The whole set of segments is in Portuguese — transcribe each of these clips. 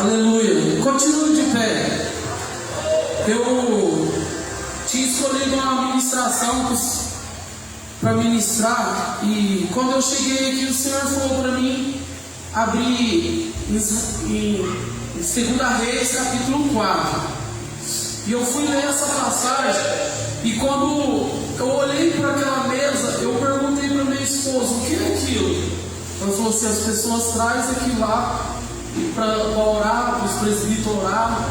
Aleluia. Continue de pé. Eu tinha escolhido uma ministração para ministrar, e quando eu cheguei aqui, o Senhor falou para mim abrir em 2 Reis, capítulo 4. E eu fui ler essa passagem, e quando eu olhei para aquela mesa, eu perguntei para minha esposa: o que é aquilo? Ela falou assim: as pessoas trazem aquilo lá para orar, para os presbíteros orar.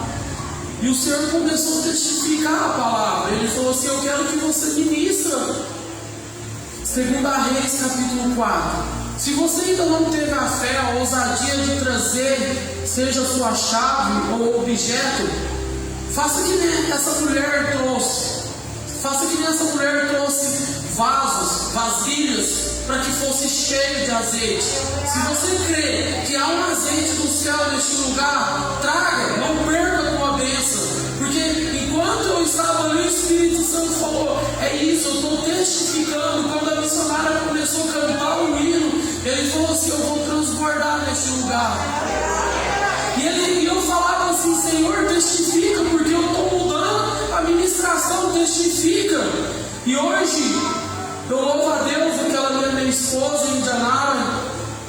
E o Senhor começou a testificar a palavra. Ele falou assim: eu quero que você ministra 2 Reis, capítulo 4. Se você ainda não teve a fé, a ousadia de trazer, seja sua chave ou objeto, faça que nem essa mulher trouxe. Faça que nem essa mulher trouxe vasos, vasilhas, para que fosse cheio de azeite. Se você crê que há um azeite do céu neste lugar, traga, não perca a tua bênção. Porque enquanto eu estava ali, o Espírito Santo falou: é isso, eu estou testificando. Quando a missionária começou a cantar o hino, ele falou assim: eu vou transbordar neste lugar. E eu falava assim: Senhor, testifica, porque eu estou mudando a ministração, testifica. E hoje eu louvo a Deus, aquela minha esposa em Indianápolis,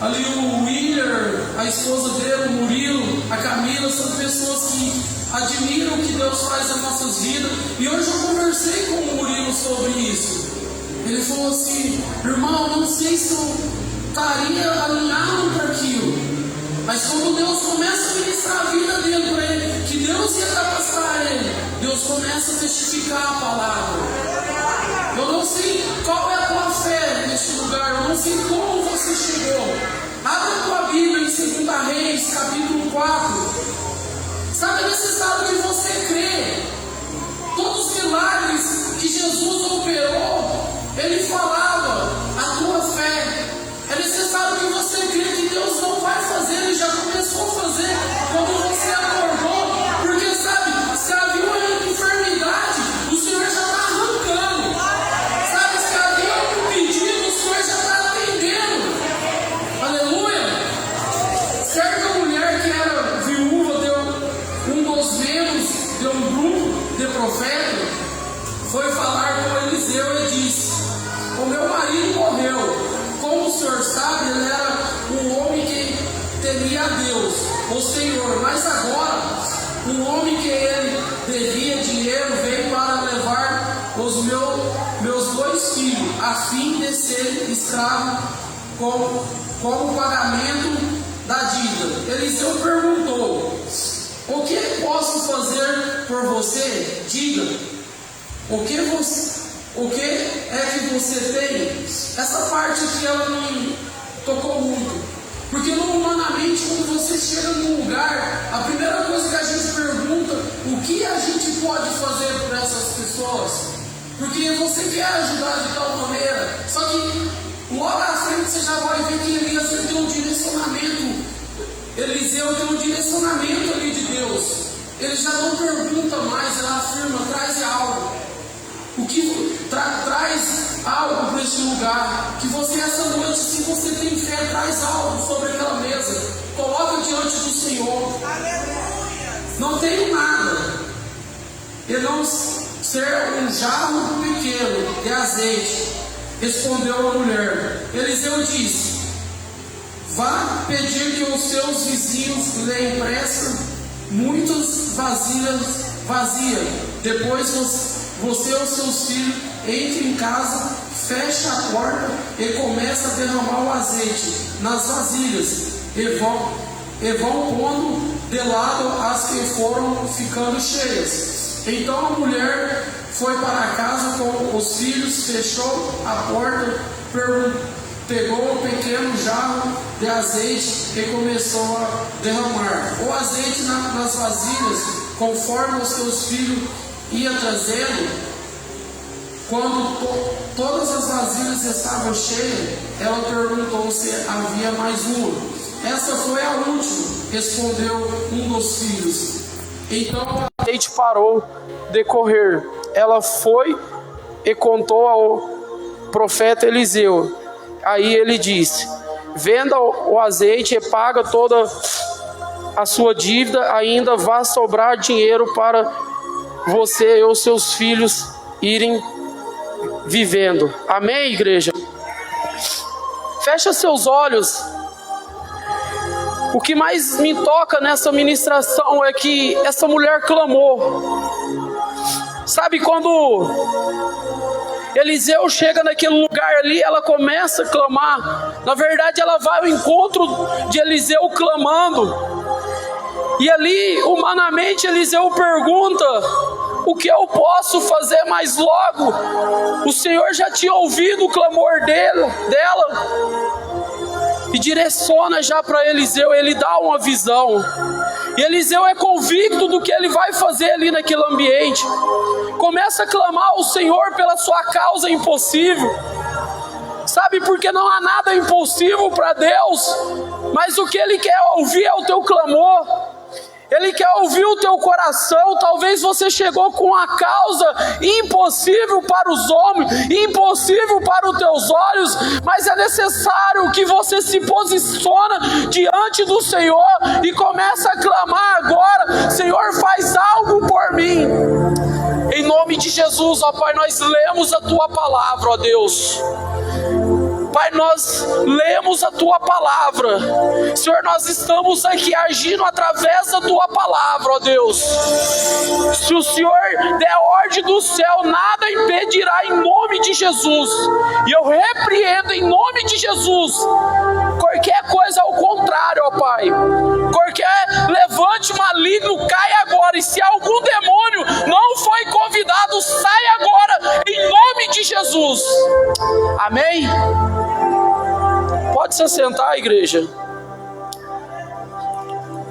ali o Willer, a esposa dele, o Murilo, a Camila, são pessoas que admiram o que Deus faz nas nossas vidas. E hoje eu conversei com o Murilo sobre isso. Ele falou assim: irmão, não sei se eu estaria alinhado para aquilo, mas quando Deus começa a ministrar a vida dele para ele, que Deus ia capacitar ele, Deus começa a testificar a palavra. Eu não sei qual é a tua fé neste lugar, eu não sei como você chegou. Abre a tua Bíblia em 2 Reis, capítulo 4. Sabe, é necessário que você crê. Todos os milagres que Jesus operou, ele falava: a tua fé. É necessário que você crê que Deus não vai fazer, ele já começou a fazer quando você acordou. Porque sabe, se havia uma enfermidade, o Senhor já está arrancando. Sabe, se havia um pedido, o Senhor já está atendendo. Aleluia. Certa mulher que era viúva, um dos membros de um grupo de profetas, foi falar com Eliseu e disse: o meu marido morreu. Como o senhor sabe, ele era um homem que temia a Deus, o Senhor. Mas agora, um homem que ele devia dinheiro veio para levar os meus 2 filhos, a fim de ser escravo como pagamento da dívida. Eliseu perguntou: o que posso fazer por você? Diga, o que é que você tem? Essa parte aqui ela me tocou muito, porque humanamente, quando você chega num lugar, a primeira coisa que a gente pergunta: o que a gente pode fazer por essas pessoas? Porque você quer ajudar de tal maneira, só que logo à frente você já vai ver que Elias tem um direcionamento. Eliseu tem um direcionamento ali de Deus. Ele já não pergunta mais, ela afirma: traz algo. O que traz algo para este lugar? Que você essa noite, se você tem fé, traz algo sobre aquela mesa. Coloca diante do Senhor. Não tenho nada. E não ser um jarro pequeno de azeite, respondeu a mulher. Eliseu disse: vá pedir que os seus vizinhos lhe emprestem muitas vasilhas vazias. Depois você e os seus filhos entrem em casa, feche a porta e comece a derramar o azeite nas vasilhas, e vão pondo de lado as que foram ficando cheias. Então a mulher foi para casa com os filhos, fechou a porta, pegou um pequeno jarro de azeite e começou a derramar o azeite nas vasilhas, conforme os seus filhos iam trazendo. Quando todas as vasilhas estavam cheias, ela perguntou se havia mais uma. Essa foi a última, respondeu um dos filhos. Então o azeite parou de correr. Ela foi e contou ao profeta Eliseu. Aí ele disse: venda o azeite e paga toda a sua dívida, ainda vai sobrar dinheiro para você e os seus filhos irem vivendo. Amém, igreja? Fecha seus olhos. O que mais me toca nessa ministração é que essa mulher clamou. Sabe, quando Eliseu chega naquele lugar ali, ela começa a clamar. Na verdade, ela vai ao encontro de Eliseu clamando. E ali, humanamente, Eliseu pergunta: o que eu posso fazer mais logo? O Senhor já tinha ouvido o clamor dela. E direciona já para Eliseu, ele dá uma visão. E Eliseu é convicto do que ele vai fazer ali naquele ambiente. Começa a clamar ao Senhor pela sua causa impossível. Sabe, porque não há nada impossível para Deus. Mas o que Ele quer ouvir é o teu clamor. Ele quer ouvir o teu coração. Talvez você chegou com uma causa impossível para os homens, impossível para os teus olhos, mas é necessário que você se posicione diante do Senhor e comece a clamar agora: Senhor, faz algo por mim. Em nome de Jesus, ó Pai, nós lemos a Tua palavra, ó Deus. Pai, nós lemos a Tua palavra. Senhor, nós estamos aqui agindo através da Tua palavra, ó Deus. Se o Senhor der ordem do céu, nada impedirá em nome de Jesus. E eu repreendo em nome de Jesus qualquer coisa ao contrário, ó Pai. Qualquer levante maligno cai agora. E se algum demônio não foi convidado, sai agora em nome de Jesus. Amém? Pode se assentar, igreja.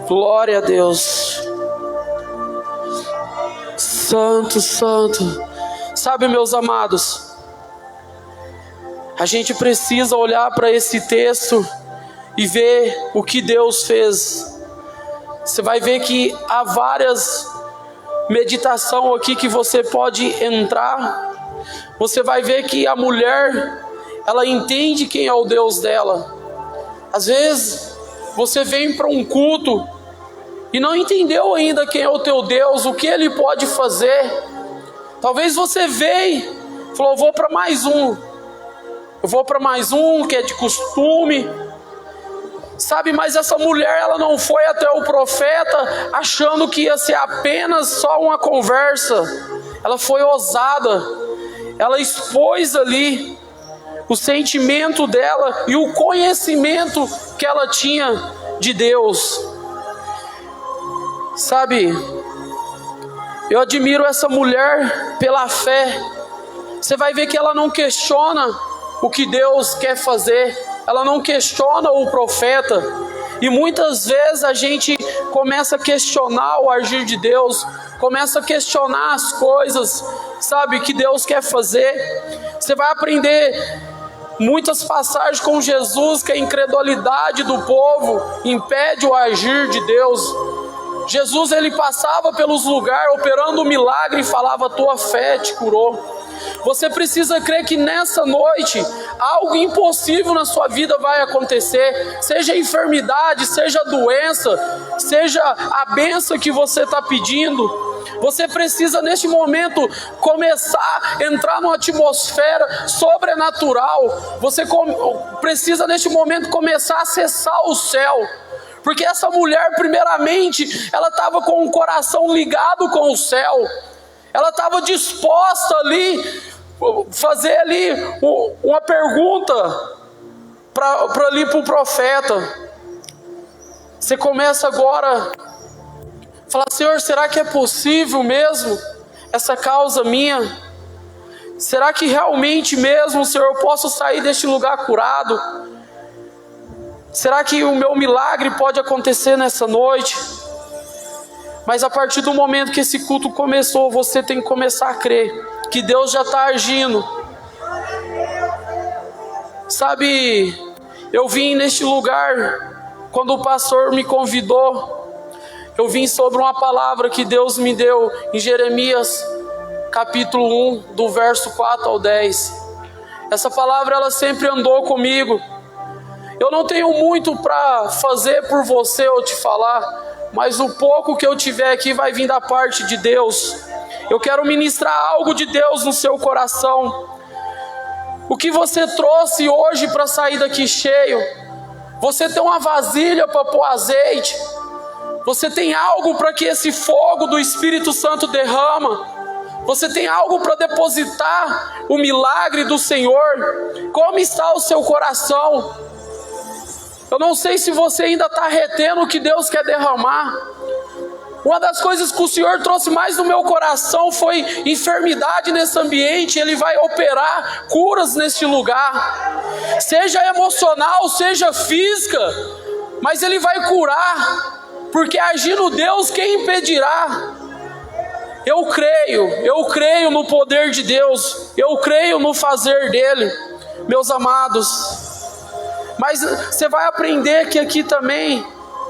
Glória a Deus. Santo, santo. Sabe, meus amados, a gente precisa olhar para esse texto e ver o que Deus fez. Você vai ver que há várias meditações aqui que você pode entrar. Você vai ver que a mulher, ela entende quem é o Deus dela. Às vezes você vem para um culto e não entendeu ainda quem é o teu Deus, o que Ele pode fazer. Talvez você veio e falou: eu vou para mais um que é de costume. Sabe, mas essa mulher, ela não foi até o profeta achando que ia ser apenas só uma conversa. Ela foi ousada. Ela expôs ali o sentimento dela e o conhecimento que ela tinha de Deus. Sabe, eu admiro essa mulher pela fé. Você vai ver que ela não questiona o que Deus quer fazer. Ela não questiona o profeta. E muitas vezes a gente começa a questionar o agir de Deus, começa a questionar as coisas, sabe, que Deus quer fazer. Você vai aprender muitas passagens com Jesus que a incredulidade do povo impede o agir de Deus. Jesus, ele passava pelos lugares operando um milagre e falava: tua fé te curou. Você precisa crer que nessa noite algo impossível na sua vida vai acontecer. Seja enfermidade, seja doença, seja a bênção que você está pedindo. Você precisa neste momento começar a entrar numa atmosfera sobrenatural. Você precisa neste momento começar a acessar o céu. Porque essa mulher, primeiramente, ela estava com o coração ligado com o céu. Ela estava disposta ali, fazer ali uma pergunta para o profeta. Você começa agora a falar: Senhor, será que é possível mesmo essa causa minha? Será que realmente mesmo, Senhor, eu posso sair deste lugar curado? Será que o meu milagre pode acontecer nessa noite? Mas a partir do momento que esse culto começou, você tem que começar a crer que Deus já está agindo. Sabe, eu vim neste lugar, quando o pastor me convidou, eu vim sobre uma palavra que Deus me deu em Jeremias, capítulo 1, do verso 4 ao 10. Essa palavra, ela sempre andou comigo. Eu não tenho muito para fazer por você ou te falar, mas o pouco que eu tiver aqui vai vir da parte de Deus. Eu quero ministrar algo de Deus no seu coração. O que você trouxe hoje para sair daqui cheio? Você tem uma vasilha para pôr azeite? Você tem algo para que esse fogo do Espírito Santo derrama? Você tem algo para depositar o milagre do Senhor? Como está o seu coração? Eu não sei se você ainda está retendo o que Deus quer derramar. Uma das coisas que o Senhor trouxe mais no meu coração foi enfermidade nesse ambiente. Ele vai operar curas neste lugar, seja emocional, seja física, mas Ele vai curar, porque agindo Deus, quem impedirá? Eu creio no poder de Deus, eu creio no fazer dEle, meus amados. Mas você vai aprender que aqui também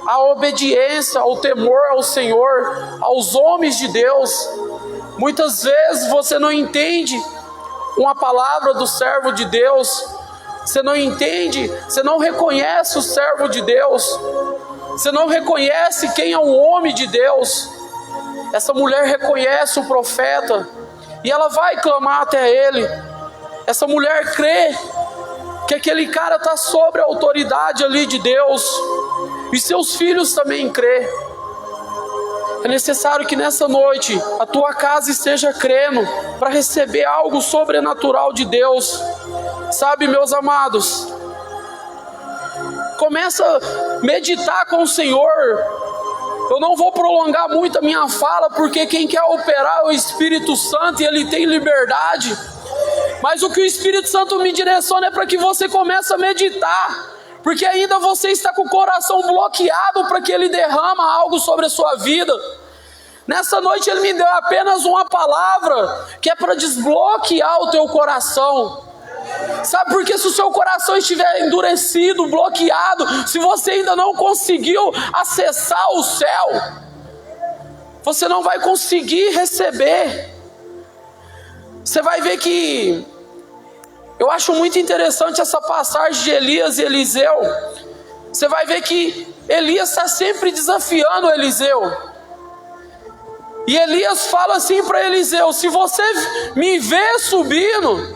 a obediência, o temor ao Senhor, aos homens de Deus. Muitas vezes você não entende uma palavra do servo de Deus, você não entende, você não reconhece o servo de Deus, você não reconhece quem é o homem de Deus. Essa mulher reconhece o profeta e ela vai clamar até ele. Essa mulher crê que aquele cara está sobre a autoridade ali de Deus, e seus filhos também crê. É necessário que nessa noite a tua casa esteja crendo para receber algo sobrenatural de Deus. Sabe, meus amados, começa a meditar com o Senhor. Eu não vou prolongar muito a minha fala, porque quem quer operar é o Espírito Santo e Ele tem liberdade. Mas o que o Espírito Santo me direciona é para que você comece a meditar, porque ainda você está com o coração bloqueado para que Ele derrama algo sobre a sua vida. Nessa noite Ele me deu apenas uma palavra, que é para desbloquear o teu coração. Sabe, porque se o seu coração estiver endurecido, bloqueado, se você ainda não conseguiu acessar o céu, você não vai conseguir receber. Você vai ver que eu acho muito interessante essa passagem de Elias e Eliseu. Você vai ver que Elias está sempre desafiando Eliseu. E Elias fala assim para Eliseu: se você me ver subindo,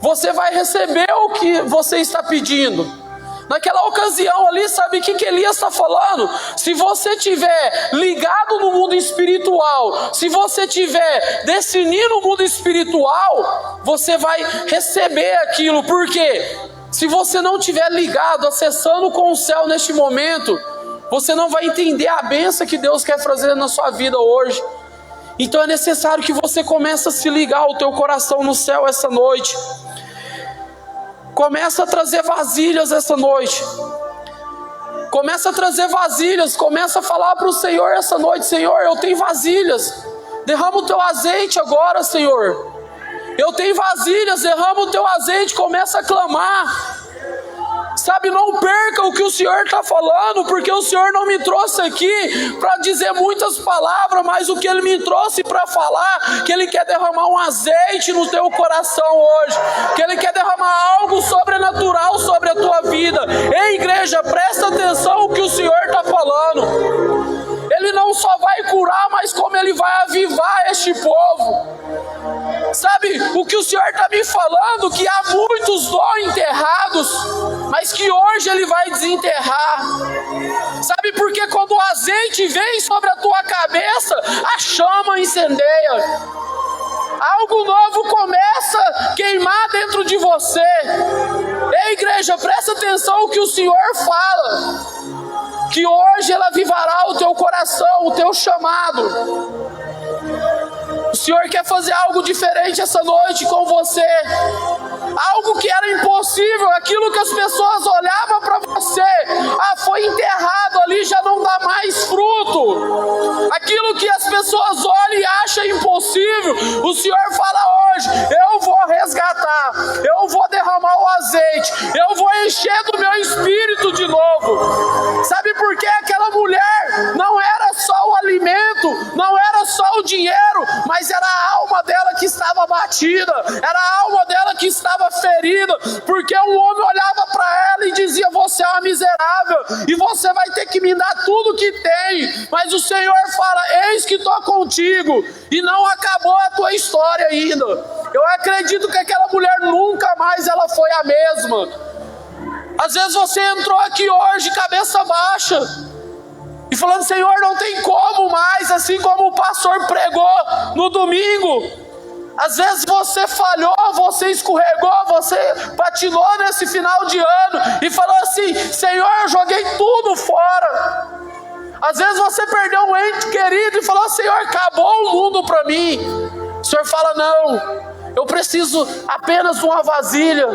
você vai receber o que você está pedindo. Naquela ocasião ali, sabe o que Elias está falando? Se você estiver ligado no mundo espiritual, se você estiver decidindo o mundo espiritual, você vai receber aquilo. Por quê? Se você não estiver ligado, acessando com o céu neste momento, você não vai entender a bênção que Deus quer fazer na sua vida hoje. Então é necessário que você comece a se ligar o teu coração no céu essa noite. Começa a trazer vasilhas essa noite. Começa a trazer vasilhas. Começa a falar para o Senhor essa noite: Senhor, eu tenho vasilhas. Derrama o teu azeite agora, Senhor. Eu tenho vasilhas, derrama o teu azeite. Começa a clamar. Sabe, não perca o que o Senhor está falando, porque o Senhor não me trouxe aqui para dizer muitas palavras, mas o que Ele me trouxe para falar, que Ele quer derramar um azeite no teu coração hoje, que Ele quer derramar algo sobrenatural sobre a tua vida. Ei, igreja, presta atenção no que o Senhor está falando. Ele não só vai curar, mas como Ele vai avivar este povo. Sabe, o que o Senhor está me falando, que há muitos dons enterrados, mas que hoje Ele vai desenterrar. Sabe, porque quando o azeite vem sobre a tua cabeça, a chama incendeia. Algo novo começa a queimar dentro de você. Ei, igreja, presta atenção no que o Senhor fala, que hoje Ele avivará o teu coração, o teu chamado. O Senhor quer fazer algo diferente essa noite com você. Algo que era impossível, aquilo que as pessoas olhavam para você, foi enterrado ali, já não dá mais fruto. Aquilo que as pessoas olham e acham impossível, o Senhor fala hoje: eu vou resgatar, eu vou derramar o azeite, eu vou encher do meu espírito de novo. Sabe por quê? Aquela mulher não era só o alimento, não era só o dinheiro, mas era a alma dela que estava batida, era a alma dela que estava ferida, porque um homem olhava para ela e dizia: e você vai ter que me dar tudo que tem. Mas o Senhor fala: eis que estou contigo, e não acabou a tua história ainda. Eu acredito que aquela mulher nunca mais ela foi a mesma. Às vezes você entrou aqui hoje cabeça baixa e falando: Senhor, não tem como mais, assim como o pastor pregou no domingo. Às vezes você falhou, você escorregou, você patinou nesse final de ano e falou assim: Senhor, eu joguei tudo fora. Às vezes você perdeu um ente querido e falou: Senhor, acabou o mundo para mim. O Senhor fala: não, eu preciso apenas de uma vasilha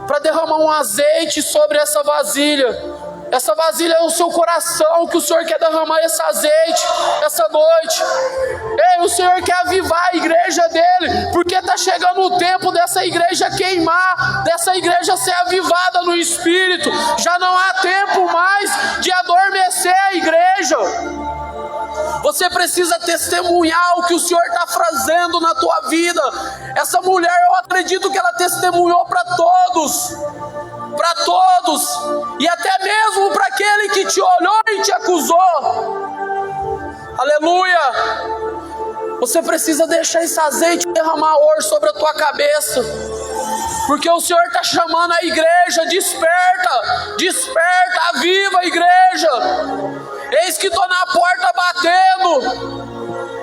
para derramar um azeite sobre essa vasilha. Essa vasilha é o seu coração, que o Senhor quer derramar esse azeite essa noite. Ei, o Senhor quer avivar a igreja dele, porque está chegando o tempo dessa igreja queimar, dessa igreja ser avivada no Espírito. Já não há tempo mais de adormecer a igreja. Você precisa testemunhar o que o Senhor está fazendo na tua vida. Essa mulher, eu acredito que ela testemunhou para todos. Para todos, e até mesmo para aquele que te olhou e te acusou. Aleluia. Você precisa deixar esse azeite derramar hoje sobre a tua cabeça, porque o Senhor está chamando a igreja. Desperta, desperta, aviva a igreja. Eis que estou na porta batendo.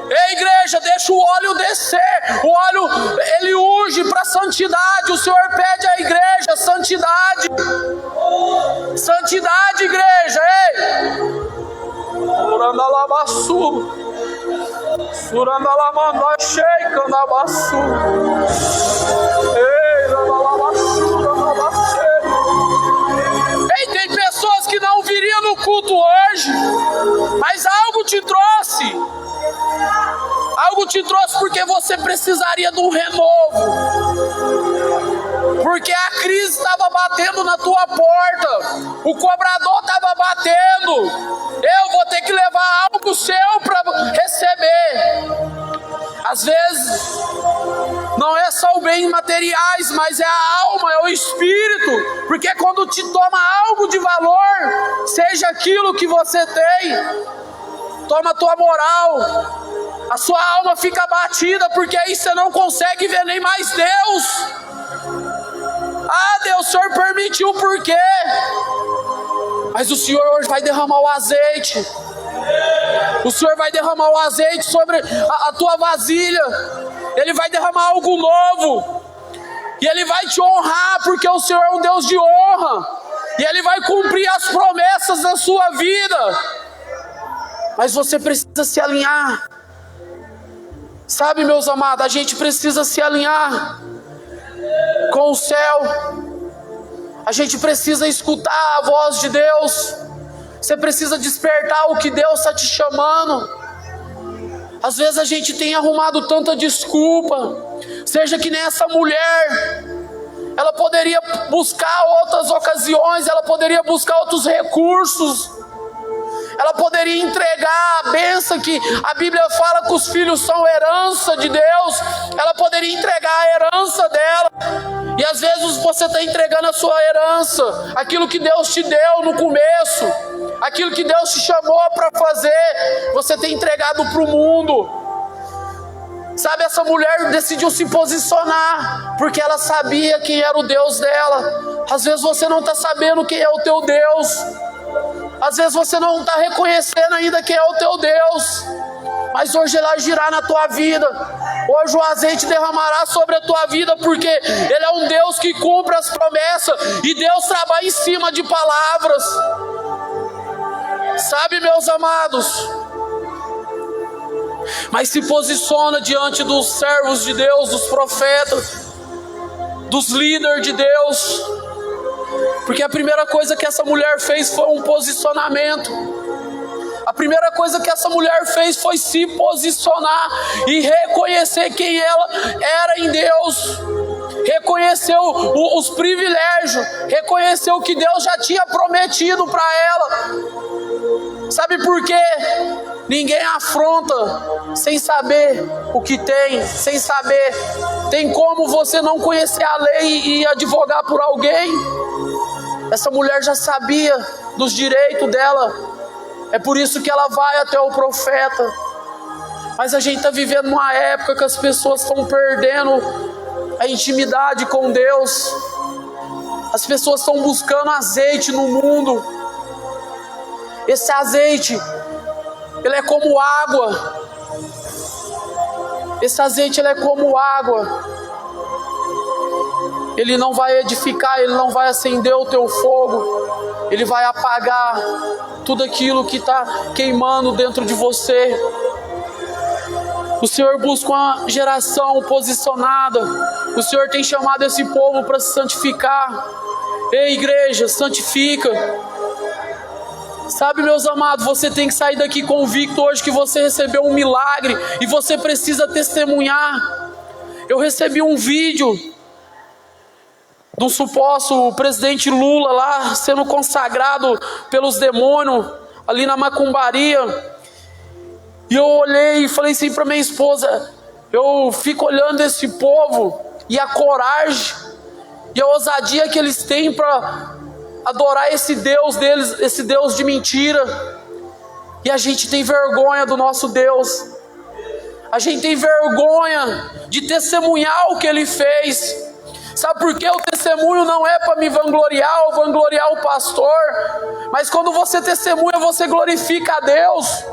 Ei, igreja, deixa o óleo descer. O óleo, ele unge para santidade. O Senhor pede à igreja santidade. Santidade, igreja. Ei, Urandalabaçu, Surandalamandachei, Candabaçu. Ei, Randalabaçu, Randalabachei. Ei, tem pessoas que não viriam no culto hoje, mas algo te trouxe. Algo te trouxe porque você precisaria de um renovo. Porque a crise estava batendo na tua porta. O cobrador estava batendo. Eu vou ter que levar algo seu para receber. Às vezes não é só o bem materiais, mas é a alma, é o espírito. Porque quando te toma algo de valor, seja aquilo que você tem, toma a tua moral, a sua alma fica abatida, porque aí você não consegue ver nem mais Deus. Ah, Deus, o Senhor permitiu por quê? Mas o Senhor hoje vai derramar o azeite. O Senhor vai derramar o azeite sobre a tua vasilha. Ele vai derramar algo novo. E Ele vai te honrar, porque o Senhor é um Deus de honra. E Ele vai cumprir as promessas da sua vida. Mas você precisa se alinhar. Sabe, meus amados, a gente precisa se alinhar com o céu. A gente precisa escutar a voz de Deus. Você precisa despertar o que Deus está te chamando. Às vezes a gente tem arrumado tanta desculpa. Seja que nem essa mulher, ela poderia buscar outras ocasiões, ela poderia buscar outros recursos, ela poderia entregar a bênção que a Bíblia fala que os filhos são herança de Deus. Ela poderia entregar a herança dela. E às vezes você está entregando a sua herança, aquilo que Deus te deu no começo, aquilo que Deus te chamou para fazer, você tem entregado para o mundo. Sabe, essa mulher decidiu se posicionar, porque ela sabia quem era o Deus dela. Às vezes você não está sabendo quem é o teu Deus. Às vezes você não está reconhecendo ainda quem é o teu Deus. Mas hoje Ele agirá na tua vida. Hoje o azeite derramará sobre a tua vida, porque Ele é um Deus que cumpre as promessas. E Deus trabalha em cima de palavras. Sabe, meus amados? Mas se posiciona diante dos servos de Deus, dos profetas, dos líderes de Deus. Porque a primeira coisa que essa mulher fez foi um posicionamento. A primeira coisa que essa mulher fez foi se posicionar e reconhecer quem ela era em Deus. Reconheceu os privilégios, reconheceu o que Deus já tinha prometido para ela. Sabe por quê? Ninguém afronta sem saber o que tem, sem saber. Tem como você não conhecer a lei e advogar por alguém? Essa mulher já sabia dos direitos dela. É por isso que ela vai até o profeta. Mas a gente está vivendo uma época que as pessoas estão perdendo a intimidade com Deus. As pessoas estão buscando azeite no mundo. Esse azeite, ele é como água. Esse azeite, ele é como água. Ele não vai edificar, ele não vai acender o teu fogo. Ele vai apagar tudo aquilo que está queimando dentro de você. O Senhor busca uma geração posicionada. O Senhor tem chamado esse povo para se santificar. Ei, igreja, santifica. Sabe, meus amados, você tem que sair daqui convicto hoje que você recebeu um milagre e você precisa testemunhar. Eu recebi um vídeo de um suposto presidente Lula lá sendo consagrado pelos demônios ali na macumbaria. E eu olhei e falei assim para minha esposa, eu fico olhando esse povo e a coragem e a ousadia que eles têm para adorar esse Deus deles, esse Deus de mentira. E a gente tem vergonha do nosso Deus. A gente tem vergonha de testemunhar o que Ele fez. Sabe por quê? O testemunho não é para me vangloriar ou vangloriar o pastor. Mas quando você testemunha, você glorifica a Deus.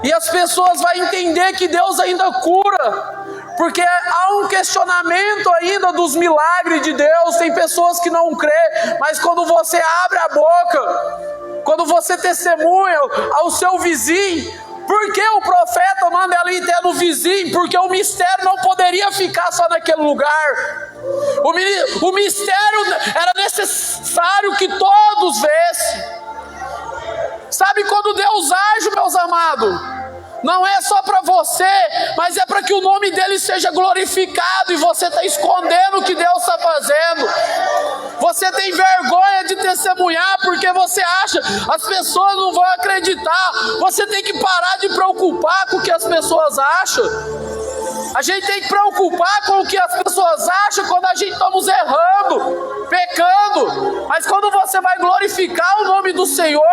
E as pessoas vão entender que Deus ainda cura. Porque há um questionamento ainda dos milagres de Deus. Tem pessoas que não crê, mas quando você abre a boca, quando você testemunha ao seu vizinho, por que o profeta manda ela ir até no vizinho? Porque o mistério não poderia ficar só naquele lugar. O mistério era necessário que todos vissem. Sabe quando Deus age, meus amados? Não é só para você, mas é para que o nome dele seja glorificado. E você está escondendo o que Deus está fazendo. Você tem vergonha de testemunhar porque você acha as pessoas não vão acreditar. Você tem que parar de preocupar com o que as pessoas acham. A gente tem que preocupar com o que as pessoas acham quando a gente estamos errando, pecando. Mas quando você vai glorificar o nome do Senhor,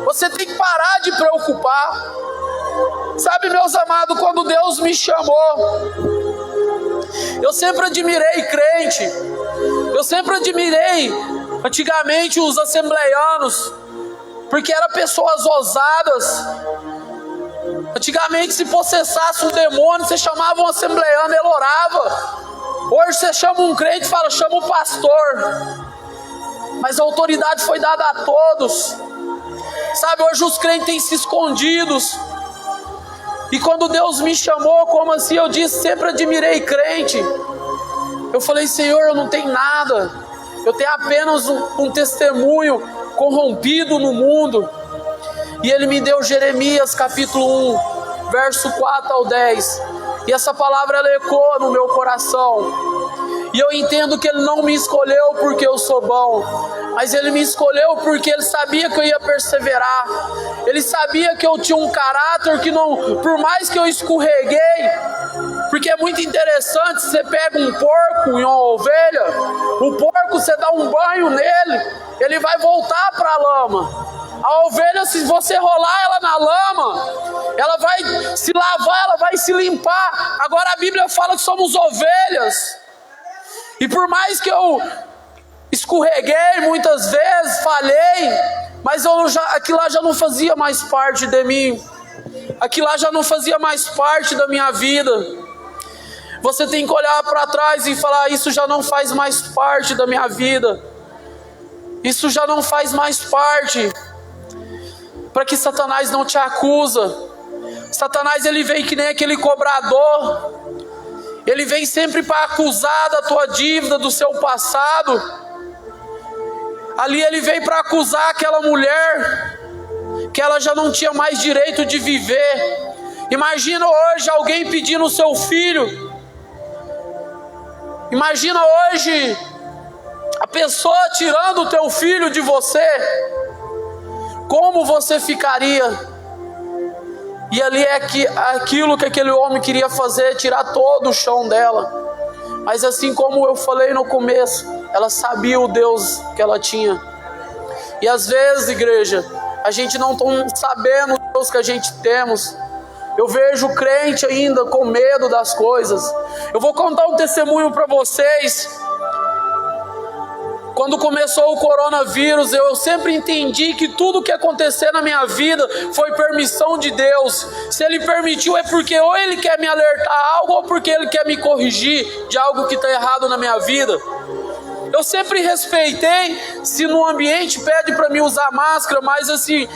você tem que parar de preocupar. Sabe, meus amados, quando Deus me chamou, eu sempre admirei crente. Eu sempre admirei antigamente os assembleianos, porque eram pessoas ousadas. Antigamente, se processasse um demônio, você chamava um assembleiano, ele orava. Hoje você chama um crente e fala, chama o pastor. Mas a autoridade foi dada a todos. Sabe, hoje os crentes têm se escondidos. E quando Deus me chamou, como assim? Eu disse, sempre admirei crente. Eu falei, Senhor, eu não tenho nada. Eu tenho apenas um testemunho corrompido no mundo. E Ele me deu Jeremias capítulo 1, verso 4 ao 10. E essa palavra ela ecoa no meu coração. E eu entendo que Ele não me escolheu porque eu sou bom, mas Ele me escolheu porque Ele sabia que eu ia perseverar. Ele sabia que eu tinha um caráter que não, por mais que eu escorreguei, porque é muito interessante, você pega um porco e uma ovelha, o porco você dá um banho nele, ele vai voltar para a lama. A ovelha, se você rolar ela na lama, ela vai se lavar, ela vai se limpar. Agora a Bíblia fala que somos ovelhas. E por mais que eu escorreguei muitas vezes, falhei, mas aquilo lá já não fazia mais parte de mim. Aquilo lá já não fazia mais parte da minha vida. Você tem que olhar para trás e falar, isso já não faz mais parte da minha vida. Isso já não faz mais parte. Para que Satanás não te acusa. Satanás, ele vem que nem aquele cobrador. Ele vem sempre para acusar da tua dívida, do seu passado. Ali ele veio para acusar aquela mulher, que ela já não tinha mais direito de viver. Imagina hoje alguém pedindo o seu filho. Imagina hoje a pessoa tirando o teu filho de você. Como você ficaria? E ali é aquilo que aquele homem queria fazer, tirar todo o chão dela. Mas assim como eu falei no começo, ela sabia o Deus que ela tinha. E às vezes, igreja, a gente não está sabendo o Deus que a gente temos. Eu vejo crente ainda com medo das coisas. Eu vou contar um testemunho para vocês. Quando começou o coronavírus, eu sempre entendi que tudo que acontecer na minha vida foi permissão de Deus. Se Ele permitiu é porque ou Ele quer me alertar algo ou porque Ele quer me corrigir de algo que está errado na minha vida. Eu sempre respeitei se no ambiente pede para mim usar máscara, mas assim,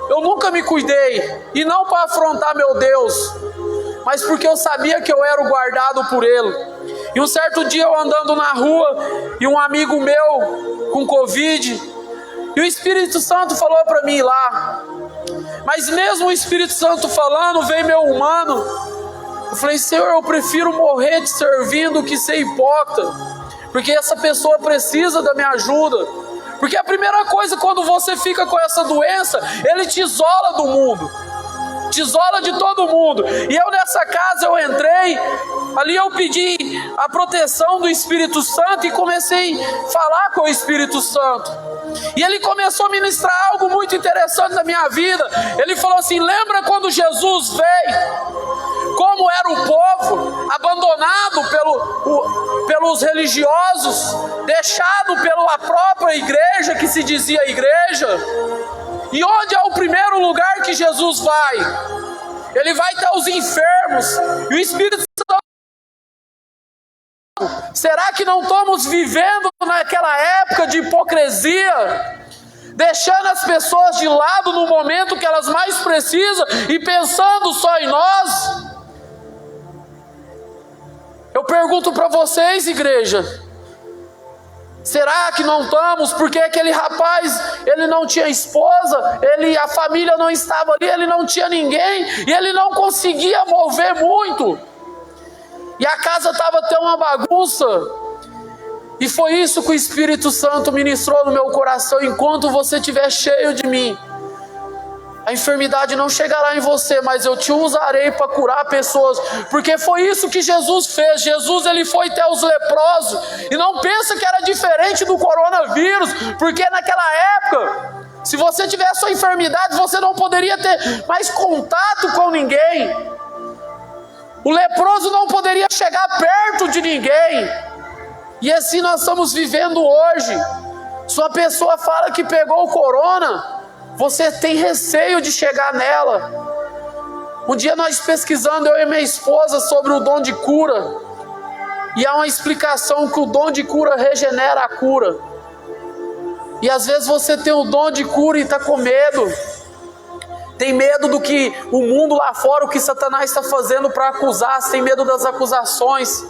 eu nunca me cuidei. E não para afrontar meu Deus, mas porque eu sabia que eu era o guardado por Ele. E um certo dia eu andando na rua, e um amigo meu com Covid, e o Espírito Santo falou para mim lá. Mas mesmo o Espírito Santo falando, veio meu humano. Eu falei, Senhor, eu prefiro morrer te servindo que ser hipócrita, porque essa pessoa precisa da minha ajuda. Porque a primeira coisa, quando você fica com essa doença, ele te isola do mundo, te isola de todo mundo. E eu nessa casa, eu entrei, ali eu pedi a proteção do Espírito Santo e comecei a falar com o Espírito Santo. E ele começou a ministrar algo muito interessante na minha vida. Ele falou assim, lembra quando Jesus veio? Como era o povo abandonado pelos religiosos, deixado pela própria igreja que se dizia igreja? E onde é o primeiro lugar que Jesus vai? Ele vai até os enfermos. E o Espírito Santo... Será que não estamos vivendo naquela época de hipocrisia? Deixando as pessoas de lado no momento que elas mais precisam e pensando só em nós? Eu pergunto para vocês, igreja, será que não estamos? Porque aquele rapaz, ele não tinha esposa, a família não estava ali, ele não tinha ninguém, e ele não conseguia mover muito, e a casa estava até uma bagunça. E foi isso que o Espírito Santo ministrou no meu coração. Enquanto você estiver cheio de mim, a enfermidade não chegará em você, mas eu te usarei para curar pessoas. Porque foi isso que Jesus fez. Jesus, ele foi até os leprosos. E não pensa que era diferente do coronavírus, porque naquela época, se você tivesse sua enfermidade, você não poderia ter mais contato com ninguém. O leproso não poderia chegar perto de ninguém. E assim nós estamos vivendo hoje. Se uma pessoa fala que pegou o corona, você tem receio de chegar nela. Um dia nós pesquisando, eu e minha esposa, sobre o dom de cura, e há uma explicação que o dom de cura regenera a cura. E às vezes você tem o dom de cura e está com medo. Tem medo do que o mundo lá fora, o que Satanás está fazendo para acusar, tem medo das acusações.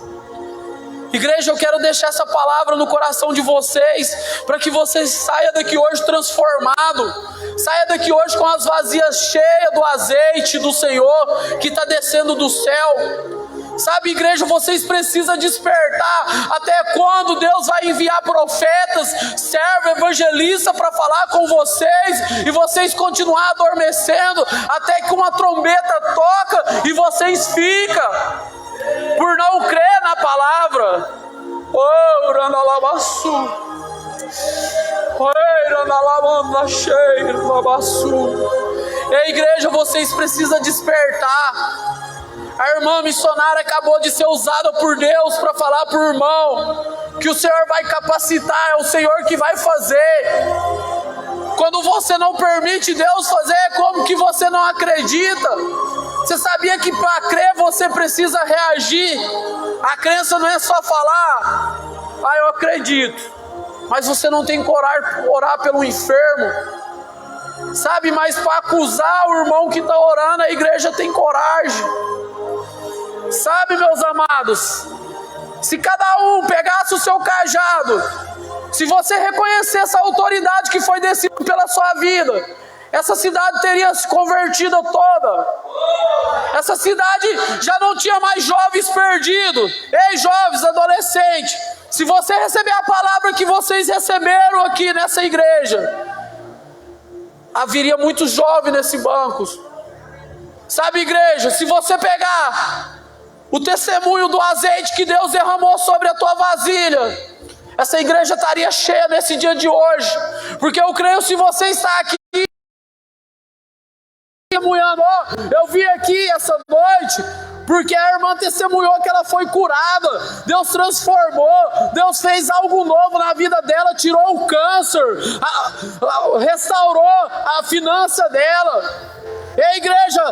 Igreja, eu quero deixar essa palavra no coração de vocês, para que vocês saiam daqui hoje transformado, saia daqui hoje com as vasilhas cheias do azeite do Senhor, que está descendo do céu. Sabe, igreja, vocês precisam despertar. Até quando Deus vai enviar profetas, servo, evangelista para falar com vocês, e vocês continuar adormecendo, até que uma trombeta toca e vocês ficam, por não crer na palavra. Oh, Randalabaçu, Ei, igreja, vocês precisam despertar. A irmã missionária acabou de ser usada por Deus para falar para o irmão que o Senhor vai capacitar, é o Senhor que vai fazer. Quando você não permite Deus fazer, como que você não acredita? Você sabia que para crer você precisa reagir? A crença não é só falar, eu acredito, mas você não tem coragem de orar pelo enfermo, sabe? Mas para acusar o irmão que está orando, a igreja tem coragem. Sabe, meus amados, se cada um pegasse o seu cajado, se você reconhecesse a autoridade que foi descida pela sua vida, essa cidade teria se convertido toda. Essa cidade já não tinha mais jovens perdidos. Ei, jovens, adolescentes, se você receber a palavra que vocês receberam aqui nessa igreja, haveria muitos jovens nesse banco. Sabe, igreja, se você pegar o testemunho do azeite que Deus derramou sobre a tua vasilha, essa igreja estaria cheia nesse dia de hoje. Porque eu creio, se você está aqui testemunhando, eu vim aqui essa noite porque a irmã testemunhou que ela foi curada, Deus transformou, Deus fez algo novo na vida dela, tirou o câncer, restaurou a finança dela. Ei, igreja,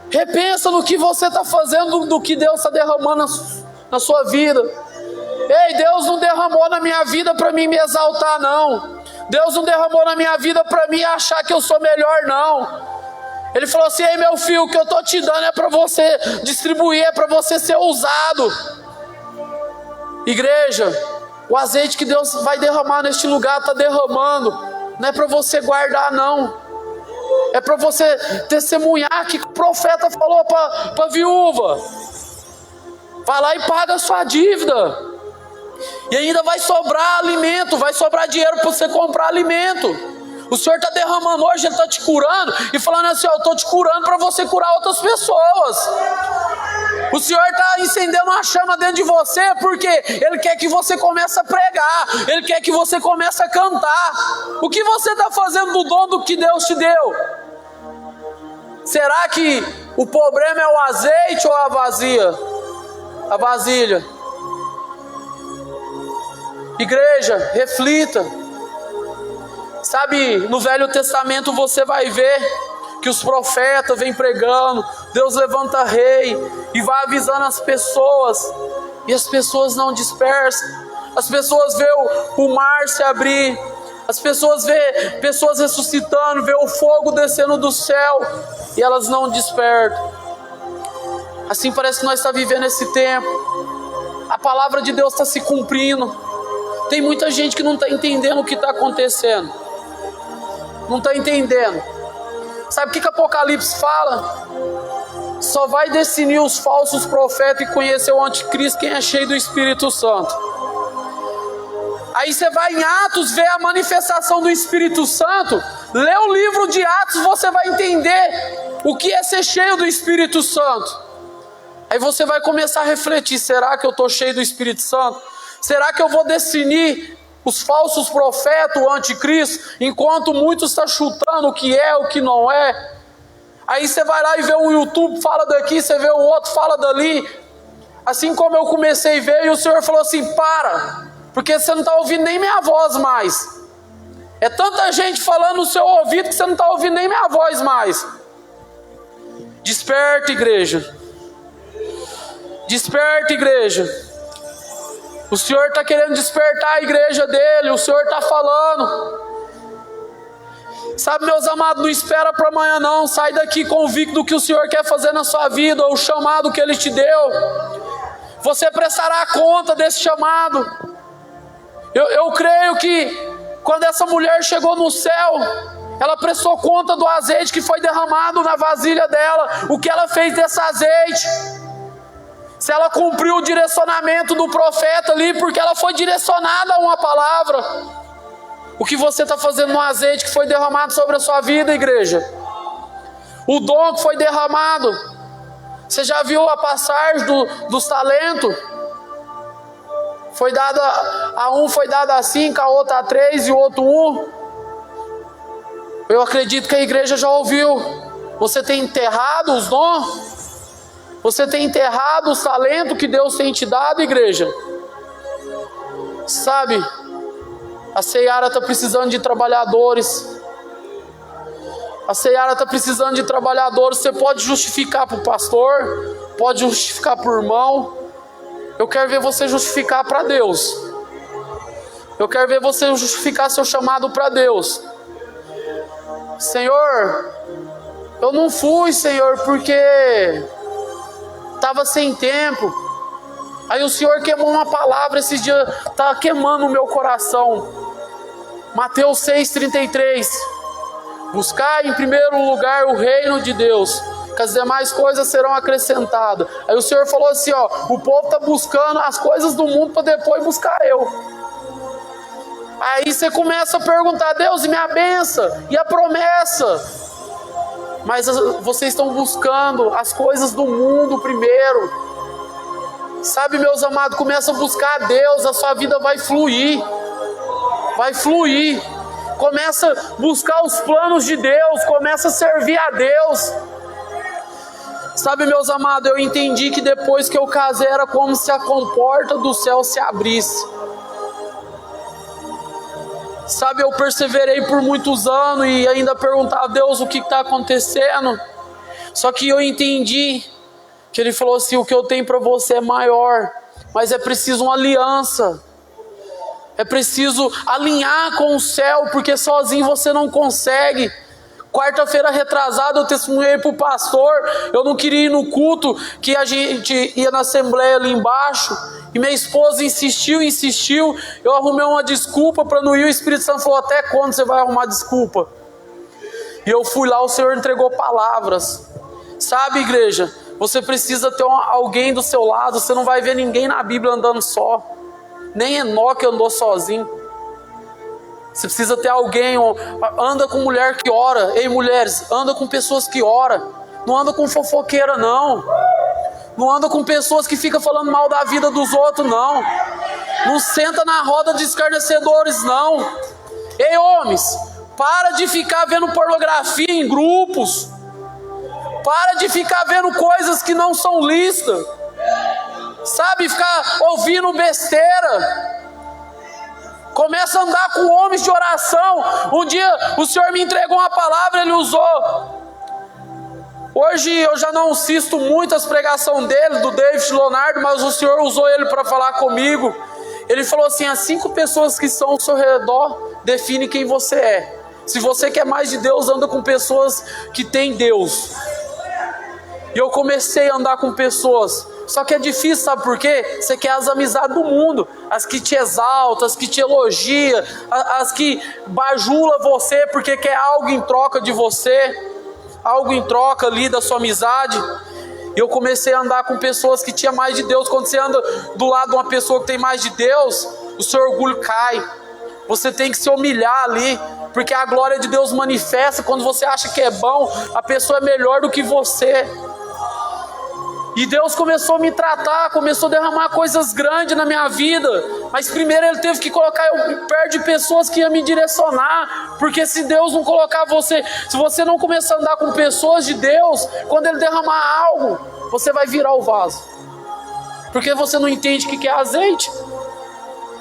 repensa no que você está fazendo, do que Deus está derramando na sua vida. Ei, Deus não derramou na minha vida para mim me exaltar, não. Deus não derramou na minha vida para mim achar que eu sou melhor, não. Ele falou assim: ei, meu filho, o que eu estou te dando é para você distribuir, é para você ser usado. Igreja, o azeite que Deus vai derramar neste lugar, está derramando, não é para você guardar, não. É para você testemunhar que o profeta falou para a viúva: vai lá e paga a sua dívida. E ainda vai sobrar alimento, vai sobrar dinheiro para você comprar alimento. O Senhor está derramando hoje, Ele está te curando e falando assim: eu estou te curando para você curar outras pessoas. O Senhor está incendendo uma chama dentro de você, porque Ele quer que você comece a pregar, Ele quer que você comece a cantar. O que você está fazendo do dom do que Deus te deu? Será que o problema é o azeite ou a vasilha? Igreja, reflita. Sabe, no Velho Testamento você vai ver que os profetas vêm pregando, Deus levanta rei e vai avisando as pessoas, e as pessoas não dispersam. As pessoas vê o mar se abrir, as pessoas vê pessoas ressuscitando, vê o fogo descendo do céu, e elas não despertam. Assim parece que nós estamos vivendo esse tempo. A palavra de Deus está se cumprindo. Tem muita gente que não está entendendo o que está acontecendo. Não está entendendo. Sabe o que Apocalipse fala? Só vai definir os falsos profetas e conhecer o anticristo quem é cheio do Espírito Santo. Aí você vai em Atos, vê a manifestação do Espírito Santo. Lê o livro de Atos, você vai entender o que é ser cheio do Espírito Santo. Aí você vai começar a refletir: será que eu estou cheio do Espírito Santo? Será que eu vou definir os falsos profetas, o anticristo, enquanto muitos estão chutando o que é, o que não é? Aí você vai lá e vê um YouTube, fala daqui, você vê o outro, fala dali. Assim como eu comecei a ver, e o Senhor falou assim: para, porque você não está ouvindo nem minha voz mais. É tanta gente falando no seu ouvido que você não está ouvindo nem minha voz mais. Desperta, igreja. Desperta, igreja. O Senhor está querendo despertar a igreja dele. O Senhor está falando. Sabe, meus amados, não espera para amanhã não. Sai daqui convicto do que o Senhor quer fazer na sua vida, o chamado que Ele te deu. Você prestará conta desse chamado. Eu creio que quando essa mulher chegou no céu, ela prestou conta do azeite que foi derramado na vasilha dela. O que ela fez desse azeite? Se ela cumpriu o direcionamento do profeta ali, porque ela foi direcionada a uma palavra. O que você está fazendo no azeite que foi derramado sobre a sua vida, igreja? O dom que foi derramado. Você já viu a passagem dos talentos? Foi dado a um, foi dado a 5, a outro a 3 e o outro 1. Eu acredito que a igreja já ouviu. Você tem enterrado os dons? Você tem enterrado os talentos que Deus tem te dado, igreja? Sabe, a Seara está precisando de trabalhadores. A Seara está precisando de trabalhadores. Você pode justificar para o pastor, pode justificar para o irmão. Eu quero ver você justificar para Deus. Eu quero ver você justificar seu chamado para Deus. Senhor, eu não fui, Senhor, porque estava sem tempo. Aí o Senhor queimou uma palavra esses dias, está queimando o meu coração. Mateus 6,33. Buscar em primeiro lugar o reino de Deus, que as demais coisas serão acrescentadas. Aí o Senhor falou assim, o povo está buscando as coisas do mundo para depois buscar eu. Aí você começa a perguntar: Deus, e minha bênção? E a promessa? mas vocês estão buscando as coisas do mundo primeiro. Sabe, meus amados, começa a buscar a Deus, a sua vida vai fluir. Vai fluir. Começa a buscar os planos de Deus, começa a servir a Deus. Sabe, meus amados, eu entendi que depois que eu casei era como se a comporta do céu se abrisse. Sabe, eu perseverei por muitos anos e ainda perguntava a Deus o que está acontecendo. Só que eu entendi que Ele falou assim: o que eu tenho para você é maior, mas é preciso uma aliança. É preciso alinhar com o céu, porque sozinho você não consegue. Quarta-feira retrasada eu testemunhei para o pastor, eu não queria ir no culto, que a gente ia na assembleia ali embaixo, e minha esposa insistiu, eu arrumei uma desculpa para não ir, o Espírito Santo falou: até quando você vai arrumar desculpa? E eu fui lá, o Senhor entregou palavras. Sabe, igreja, você precisa ter alguém do seu lado, você não vai ver ninguém na Bíblia andando só, nem Enoque andou sozinho. Você precisa ter alguém, anda com mulher que ora. Ei, mulheres, anda com pessoas que oram. Não anda com fofoqueira, não. Não anda com pessoas que ficam falando mal da vida dos outros, não. Não senta na roda de escarnecedores, não. Ei, homens, para de ficar vendo pornografia em grupos. Para de ficar vendo coisas que não são lícitas. Sabe, ficar ouvindo besteira. Começa a andar com homens de oração. Um dia o Senhor me entregou uma palavra, Ele usou. Hoje eu já não assisto muito as pregações dele, do David Leonardo, mas o Senhor usou ele para falar comigo. Ele falou assim: as 5 pessoas que estão ao seu redor definem quem você é. Se você quer mais de Deus, anda com pessoas que têm Deus. E eu comecei a andar com pessoas. Só que é difícil, sabe por quê? Você quer as amizades do mundo, as que te exaltam, as que te elogiam, as que bajulam você porque quer algo em troca de você, algo em troca ali da sua amizade. E eu comecei a andar com pessoas que tinham mais de Deus. Quando você anda do lado de uma pessoa que tem mais de Deus, o seu orgulho cai. Você tem que se humilhar ali, porque a glória de Deus manifesta. Quando você acha que é bom, a pessoa é melhor do que você. E Deus começou a me tratar, começou a derramar coisas grandes na minha vida. Mas primeiro Ele teve que colocar eu perto de pessoas que iam me direcionar. Porque se Deus não colocar você, se você não começar a andar com pessoas de Deus, quando Ele derramar algo, você vai virar o vaso. Porque você não entende o que é azeite.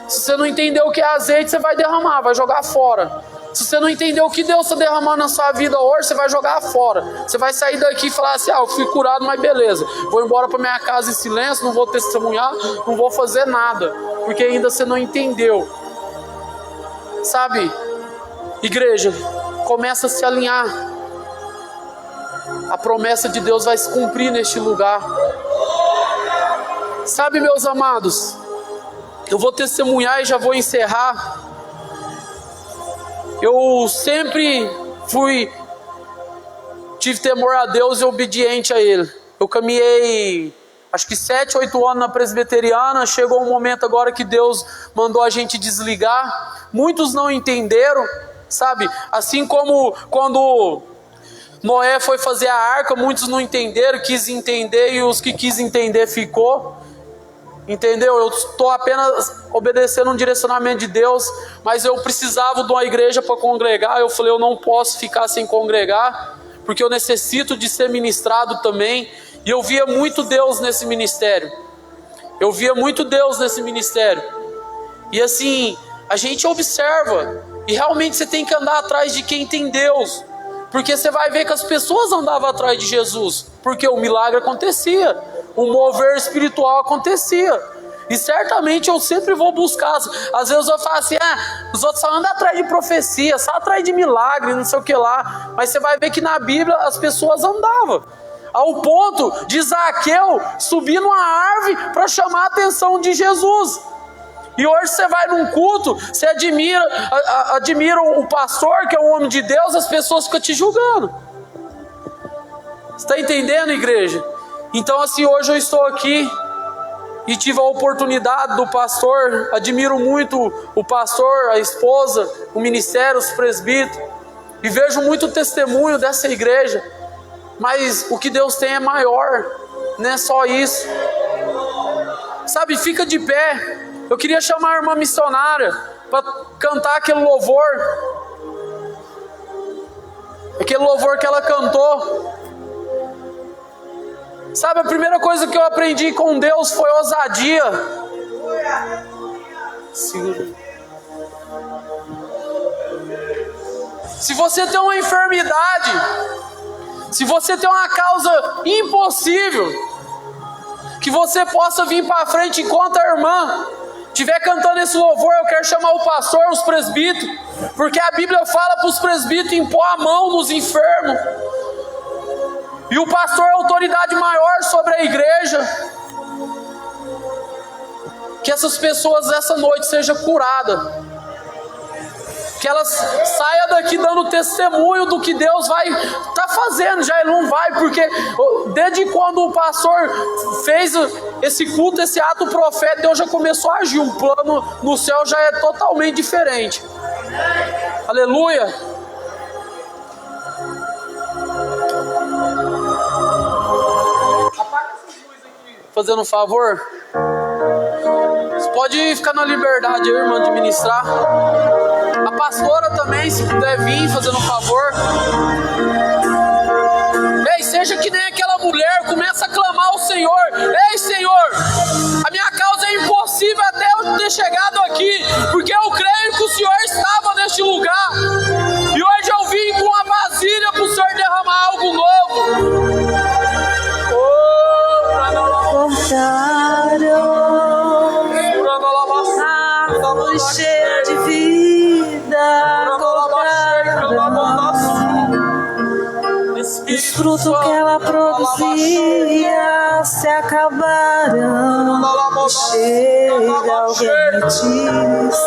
Se você não entender o que é azeite, você vai derramar, vai jogar fora. Se você não entender o que Deus está derramando na sua vida hoje, você vai jogar fora. Você vai sair daqui e falar assim: eu fui curado, mas beleza, vou embora para minha casa em silêncio, não vou testemunhar, não vou fazer nada, porque ainda você não entendeu. Sabe, igreja, começa a se alinhar. A promessa de Deus vai se cumprir neste lugar. Sabe, meus amados, eu vou testemunhar e já vou encerrar. Eu sempre tive temor a Deus e obediente a Ele. Eu caminhei, acho que 7, 8 anos na presbiteriana. Chegou um momento agora que Deus mandou a gente desligar. Muitos não entenderam, sabe? Assim como quando Noé foi fazer a arca, muitos não entenderam, quis entender, e os que quis entender ficou. Entendeu? Eu estou apenas obedecendo um direcionamento de Deus, mas eu precisava de uma igreja para congregar. Eu falei: eu não posso ficar sem congregar, porque eu necessito de ser ministrado também. E eu via muito Deus nesse ministério. E assim, a gente observa, e realmente você tem que andar atrás de quem tem Deus, porque você vai ver que as pessoas andavam atrás de Jesus, porque o milagre acontecia, o mover espiritual acontecia. E certamente eu sempre vou buscar. Às vezes eu falo assim: os outros só andam atrás de profecia, só atrás de milagre, não sei o que lá. Mas você vai ver que na Bíblia as pessoas andavam, ao ponto de Zaqueu subir numa árvore para chamar a atenção de Jesus. E hoje você vai num culto, você admira o pastor, que é um homem de Deus, as pessoas ficam te julgando. Você está entendendo, igreja? Então assim, hoje eu estou aqui e tive a oportunidade do pastor, admiro muito o pastor, a esposa, o ministério, os presbíteros, e vejo muito testemunho dessa igreja. mas o que Deus tem é maior, não é só isso. Sabe, fica de pé. Eu queria chamar a irmã missionária para cantar aquele louvor que ela cantou. Sabe, a primeira coisa que eu aprendi com Deus foi ousadia. Segura. Se você tem uma enfermidade, se você tem uma causa impossível, que você possa vir para frente enquanto a irmã estiver cantando esse louvor. Eu quero chamar o pastor, os presbíteros, porque a Bíblia fala para os presbíteros impor a mão nos enfermos, e o pastor é a autoridade maior sobre a igreja. Que essas pessoas essa noite sejam curadas, que elas saiam daqui dando testemunho do que Deus vai estar fazendo. Já ele não vai, porque desde quando o pastor fez esse culto, esse ato profético, Deus já começou a agir. Um plano no céu já é totalmente diferente. Aleluia. Apaga essas luzes aqui, fazendo um favor. Você pode ficar na liberdade, irmã, de ministrar. A pastora também, se puder vir, fazendo um favor. Ei, seja que nem aquela mulher, começa a clamar ao Senhor. Ei, Senhor, a minha causa é impossível até eu ter chegado aqui, porque eu creio que o Senhor estava neste lugar. E hoje eu vim com uma vasilha para o Senhor derramar algo novo. Árvore cheia de vida, os frutos que ela produzia se acabaram. Chega alguém e diz: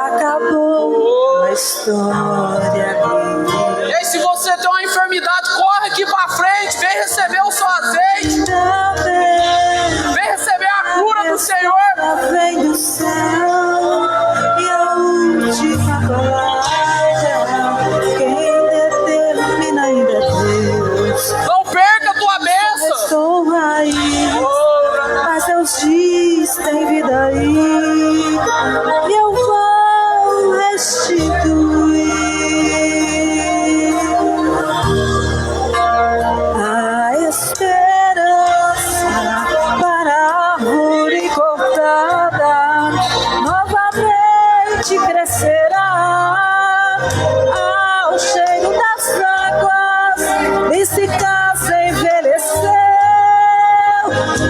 acabou a história dele. E aí, se você tem uma enfermidade, corre aqui pra frente, vem receber o seu azeite, vem receber a cura do Senhor. Vem do céu, e a última palavra, quem determina ainda é Deus. Não perca a tua bênção. Estou aí, mas Deus diz: tem vida aí, e eu vou restituir a esperança para a árvore cortada. Novamente crescerá ao cheiro das águas, e se casa envelheceu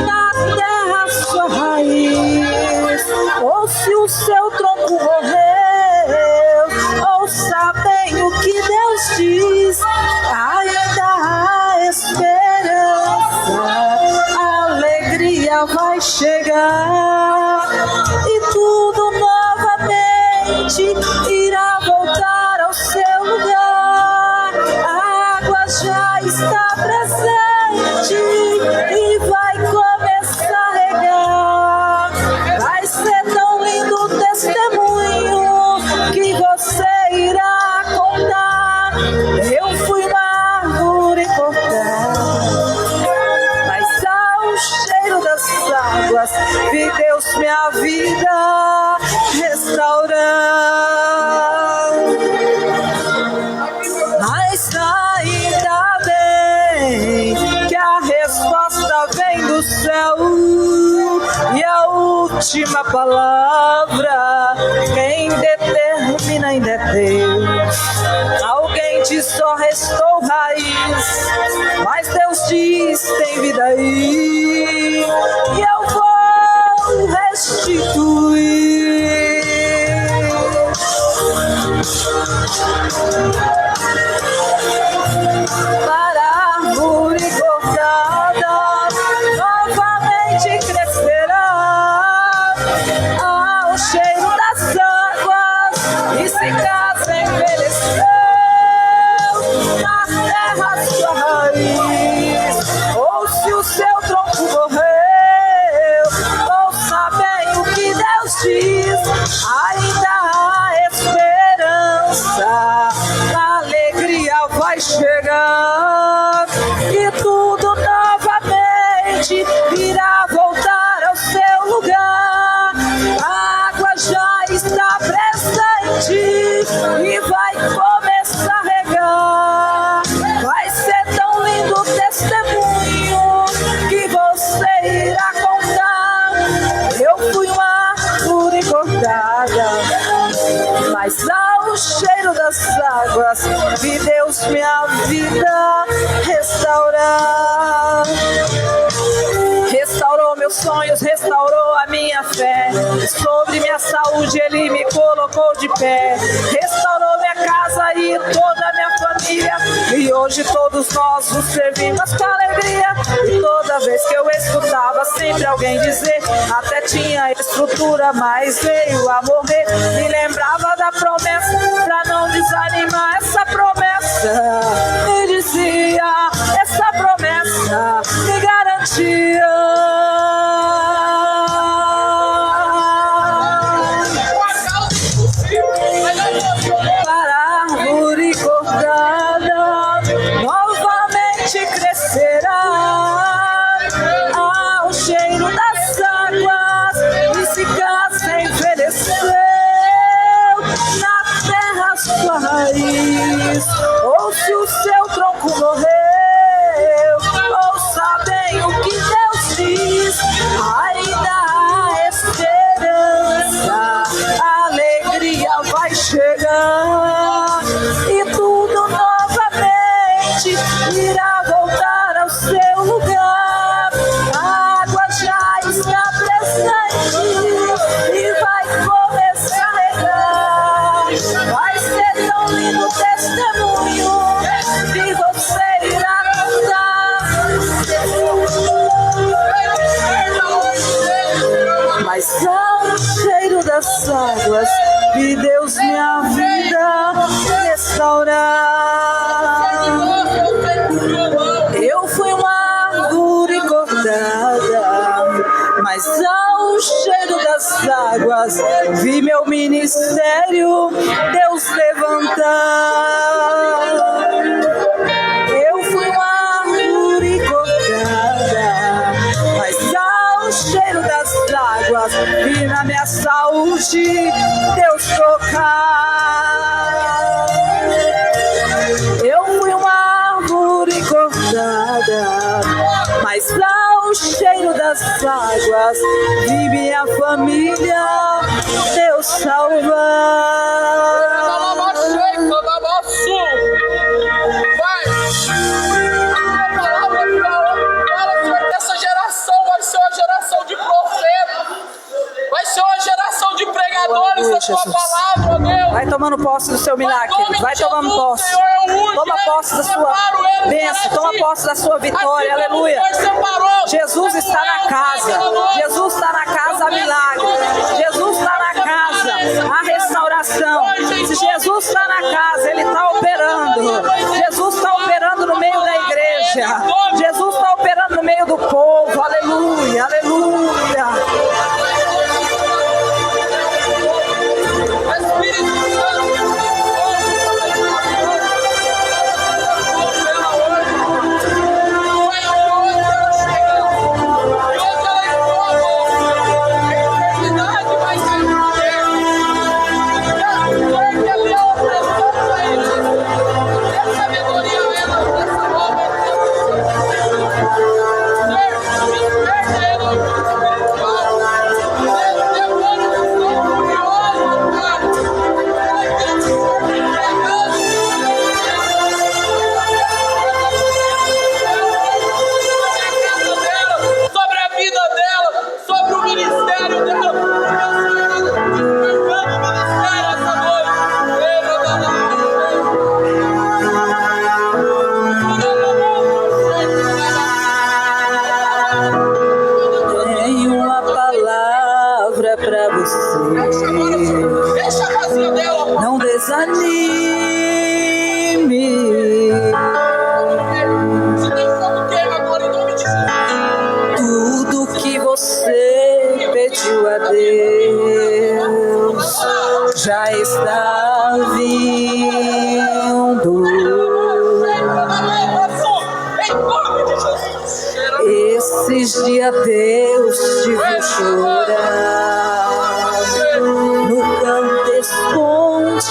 na terra sua raiz. Ou se o seu tronco morreu, ouça bem o que Deus diz: ainda há esperança, a alegria vai chegar, e tudo novamente irá voltar ao seu lugar. A água já está presente e vai começar a regar. Vai ser tão lindo o testemunho que você irá contar. Eu fui uma árvore cortada, mas ao cheiro das águas vi Deus minha vida restaurar. Mas ainda bem que a resposta vem do céu, e a última palavra, quem determina ainda é Deus. Alguém diz: só restou raiz, mas Deus diz: tem vida aí, e eu vou restituir. Para a árvore cortada, novamente crescerá ao cheiro das águas, e se casa envelheceu na terra sua raiz. Ou se o seu tronco morreu, ouça bem o que Deus diz: ainda há esperança, a alegria vai chegar. começar a regar. Vai ser tão lindo o testemunho que você irá contar. Eu fui uma árvore cortada, mas ao cheiro das águas vi Deus minha vida restaurar. Restaurou meus sonhos, restaurou a minha fé. Sobre minha saúde Ele me colocou de pé. Restaurou minha casa e toda a minha família. E hoje todos nós o servimos com alegria. E toda vez que eu escutava sempre alguém dizer: até tinha estrutura, mas veio a morrer. Me lembrava da promessa pra não desanimar. Essa promessa me dizia, essa promessa me garantia. Para a árvore cortada novamente crescerá ao cheiro das águas, e se casa envelheceu na terra sua raiz. Ou se o seu tronco morreu, ouça bem o que Deus diz. Ainda há esperança, a alegria vai chegar e tudo novamente irá voltar ao seu lugar. A água já está presente e vai começar a regar. Vai ser tão lindo o testemunho que você irá contar. Mas ao cheiro das águas vi Deus minha vida restaurar. Eu fui uma árvore cortada, mas ao cheiro das águas vi meu ministério Deus levantar. Eu fui uma árvore cortada, mas ao cheiro das águas vi na minha saúde Deus tocar. Eu fui uma árvore cortada, mas ao cheiro das águas vi minha família Deus salvar. Essa geração vai ser uma geração de profetas, vai ser uma geração de pregadores da tua palavra, Deus. Vai tomando posse do seu milagre, querido. Vai tomando posse. Toma posse da sua bênção, toma posse da sua vitória, aleluia. Jesus está na casa, Jesus está na casa, milagre. Jesus está na casa, a restauração. Se Jesus está na casa, Ele está operando. Jesus está operando no meio da igreja. Jesus está operando no meio do povo, aleluia, aleluia. Não desanime. Tudo que você pediu a Deus já está vindo. Esses dias Deus te viu chorar no canto escondido.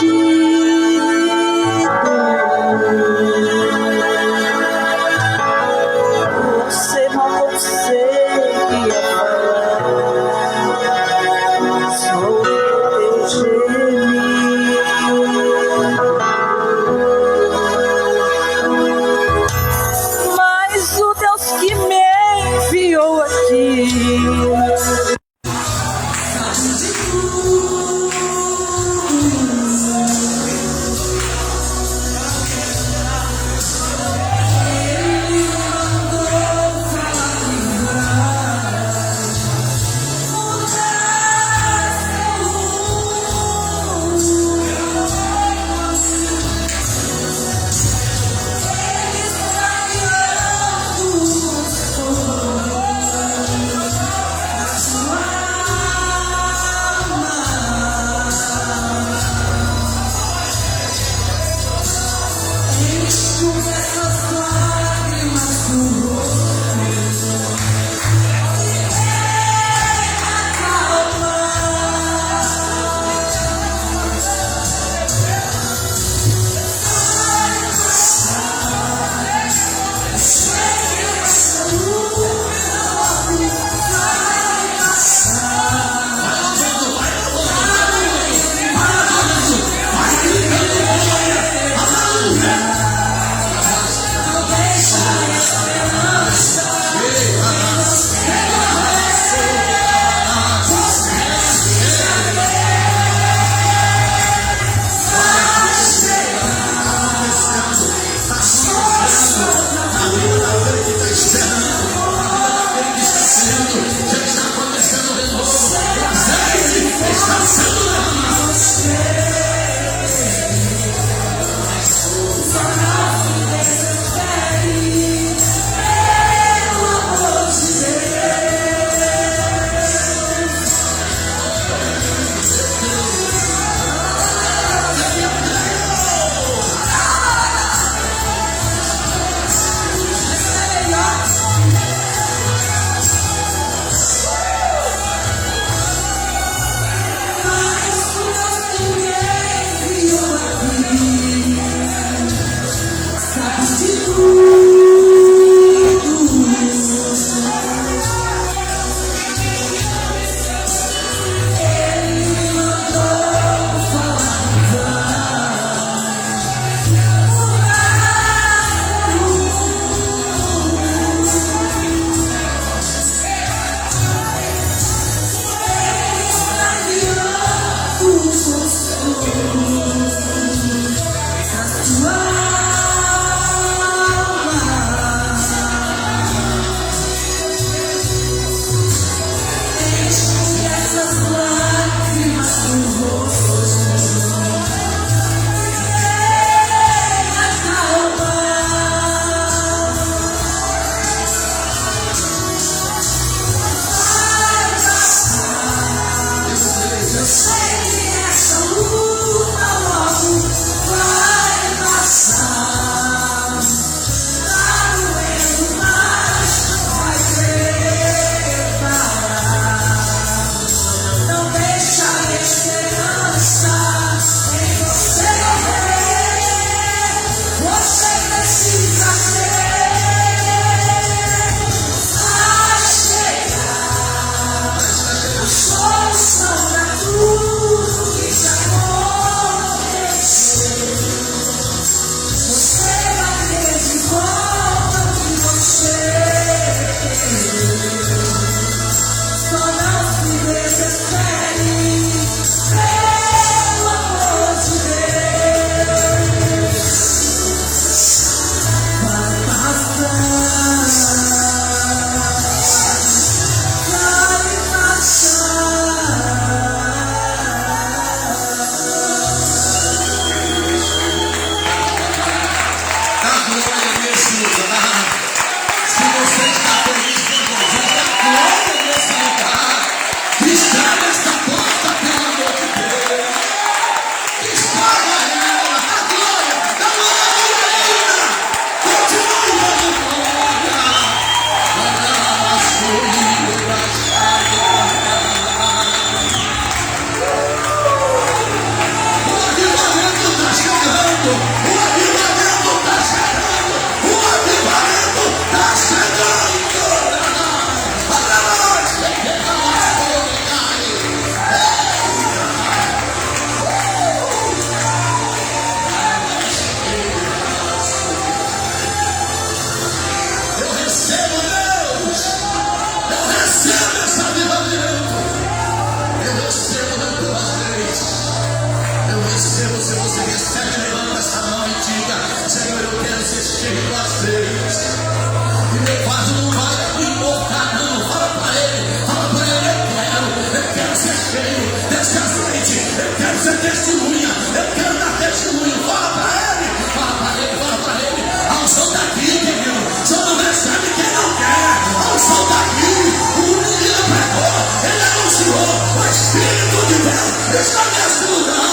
Está nesse lugar.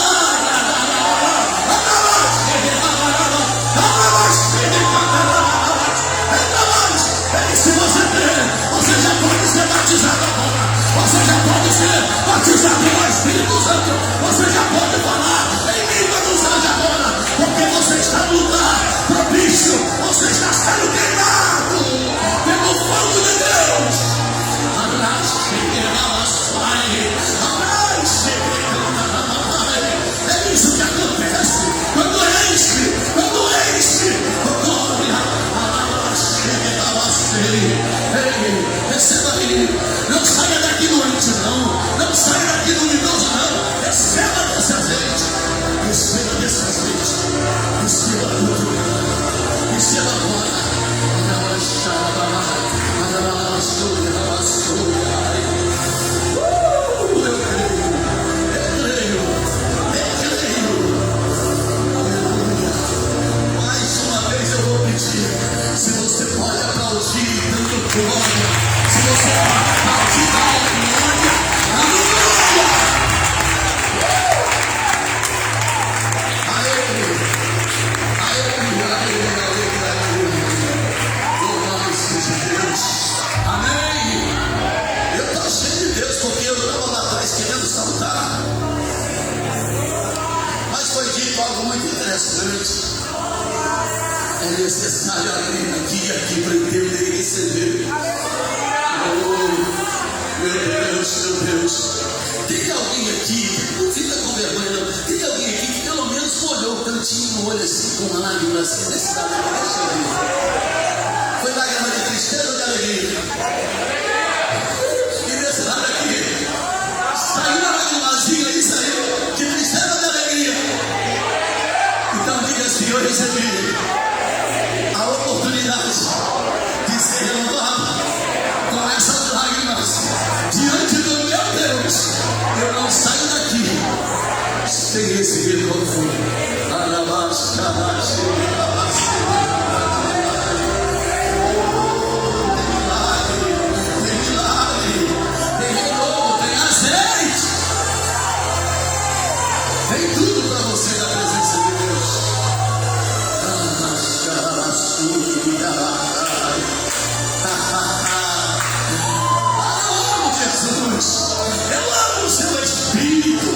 É necessário abrir aqui para entender e receber. Oh, meu Deus. Tem alguém aqui, não fica com vergonha não, tem alguém aqui que pelo menos olhou o cantinho no olho assim, com uma lágrima assim, nesse lado, deixa eu ver. Foi lágrima de tristeza ou de alegria? E desse lado aqui, saiu uma lágrimazinha aí, saiu de tristeza ou de alegria? Então diga assim, eu recebi a oportunidade de ser renovado com essas lágrimas diante do meu Deus. Eu não saio daqui sem receber conforto. Tem milagre, tem renovo, tem azeite, tem tudo para você da presença de Deus. Jesus, eu amo o seu Espírito,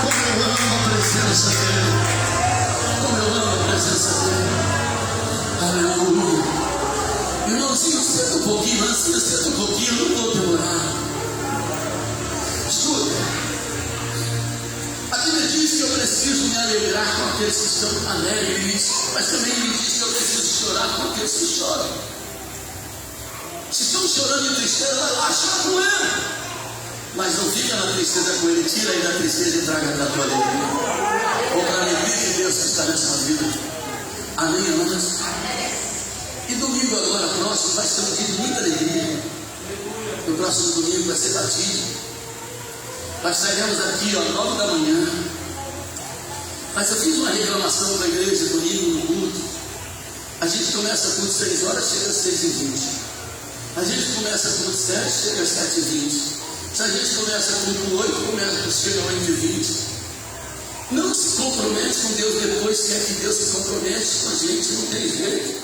como eu amo a presença dele, como eu amo a presença dele. Aleluia. Irmãozinho, senta um pouquinho, assim, senta um pouquinho, eu não vou demorar. Escuta, a Bíblia diz que eu preciso me alegrar com aqueles que estão alegres, mas também me diz que eu preciso chorar com aqueles que choram. Se estão chorando em tristeza, vai lá, chora com ele. Mas não fica na tristeza com ele, tira aí da tristeza e traga para a tua alegria. Ou para a alegria de Deus que está nessa vida. Amém, amados? E domingo agora próximo vai ser um dia de muita alegria. No próximo domingo vai ser batismo. Nós sairemos aqui às 9 da manhã. Mas eu fiz uma reclamação para a igreja domingo no culto. A gente começa o culto 6 horas, chega às 6h20. A gente começa com 7, chega às 7h20. Se a gente começa com 8, chega às 8h20. Não se compromete com Deus depois, quer que Deus se compromete com a gente, não tem jeito.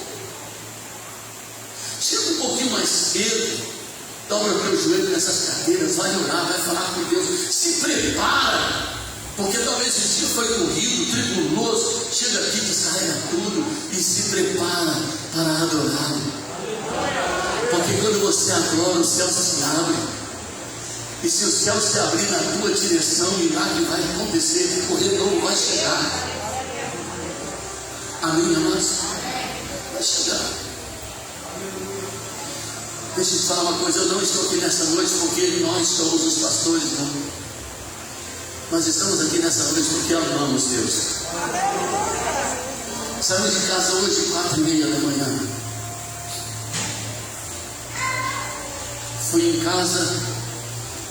Chega um pouquinho mais cedo, dobra o teu joelho nessas cadeiras, vai orar, vai falar com Deus, se prepara, porque talvez o dia foi corrido, tribuloso, chega aqui, descarrega tudo e se prepara para adorá-lo. Porque quando você adora, o céu se abre. E se o céu se abrir na tua direção, o milagre vai acontecer, o renovo vai chegar. Amém, amados? Vai chegar. Deixa eu te falar uma coisa, eu não estou aqui nessa noite porque nós somos os pastores, não. Nós estamos aqui nessa noite porque amamos Deus. Saímos de casa hoje 4h30 da manhã. Fui em casa,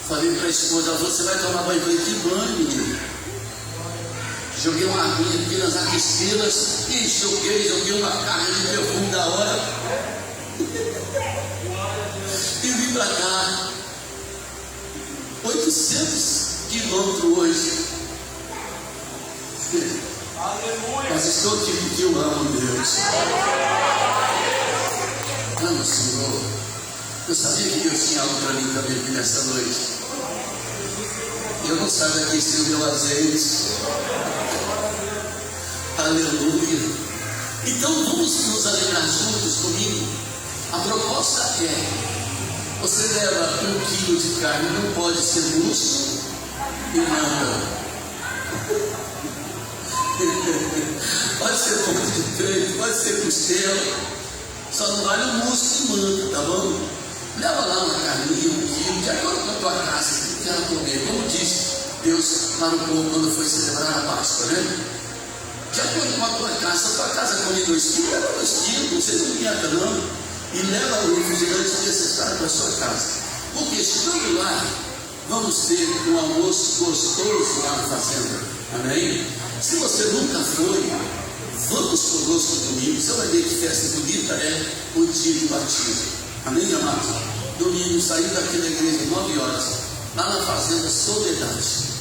falei para a esposa, você vai tomar banho? Eu falei, que banho? Joguei uma aguinha aqui nas aquistilas e joguei uma carga de perfume da hora e vim para cá. 800 quilômetros hoje. Mas estou aqui porque eu amo Deus. Amo o Senhor. Eu sabia que Deus tinha algo para mim também aqui nessa noite. Eu não saio daqui sem o meu azeite. Aleluia. Então vamos nos alegrar juntos comigo. A proposta é: você leva 1 quilo de carne, não pode ser músculo e nada. Pode ser ponto de peito, pode ser costela, só não vale o músculo e manga, tá bom? Leva lá uma carninha, 1 quilo, de acordo com a tua casa, que quer comer. Como disse Deus para o povo quando foi celebrar a Páscoa, né? De acordo com a tua casa come 2 quilos, leva 2 quilos, não sei se não não. E leva o refrigerante necessário para a sua casa. Porque chegando lá, vamos ter um almoço gostoso lá na fazenda. Amém? Se você nunca foi, vamos conosco domingo. Você vai ver que festa bonita é o dia de batismo. Amém, amados? Domingo, saindo daqui da igreja 9 horas, lá na Fazenda Soledade.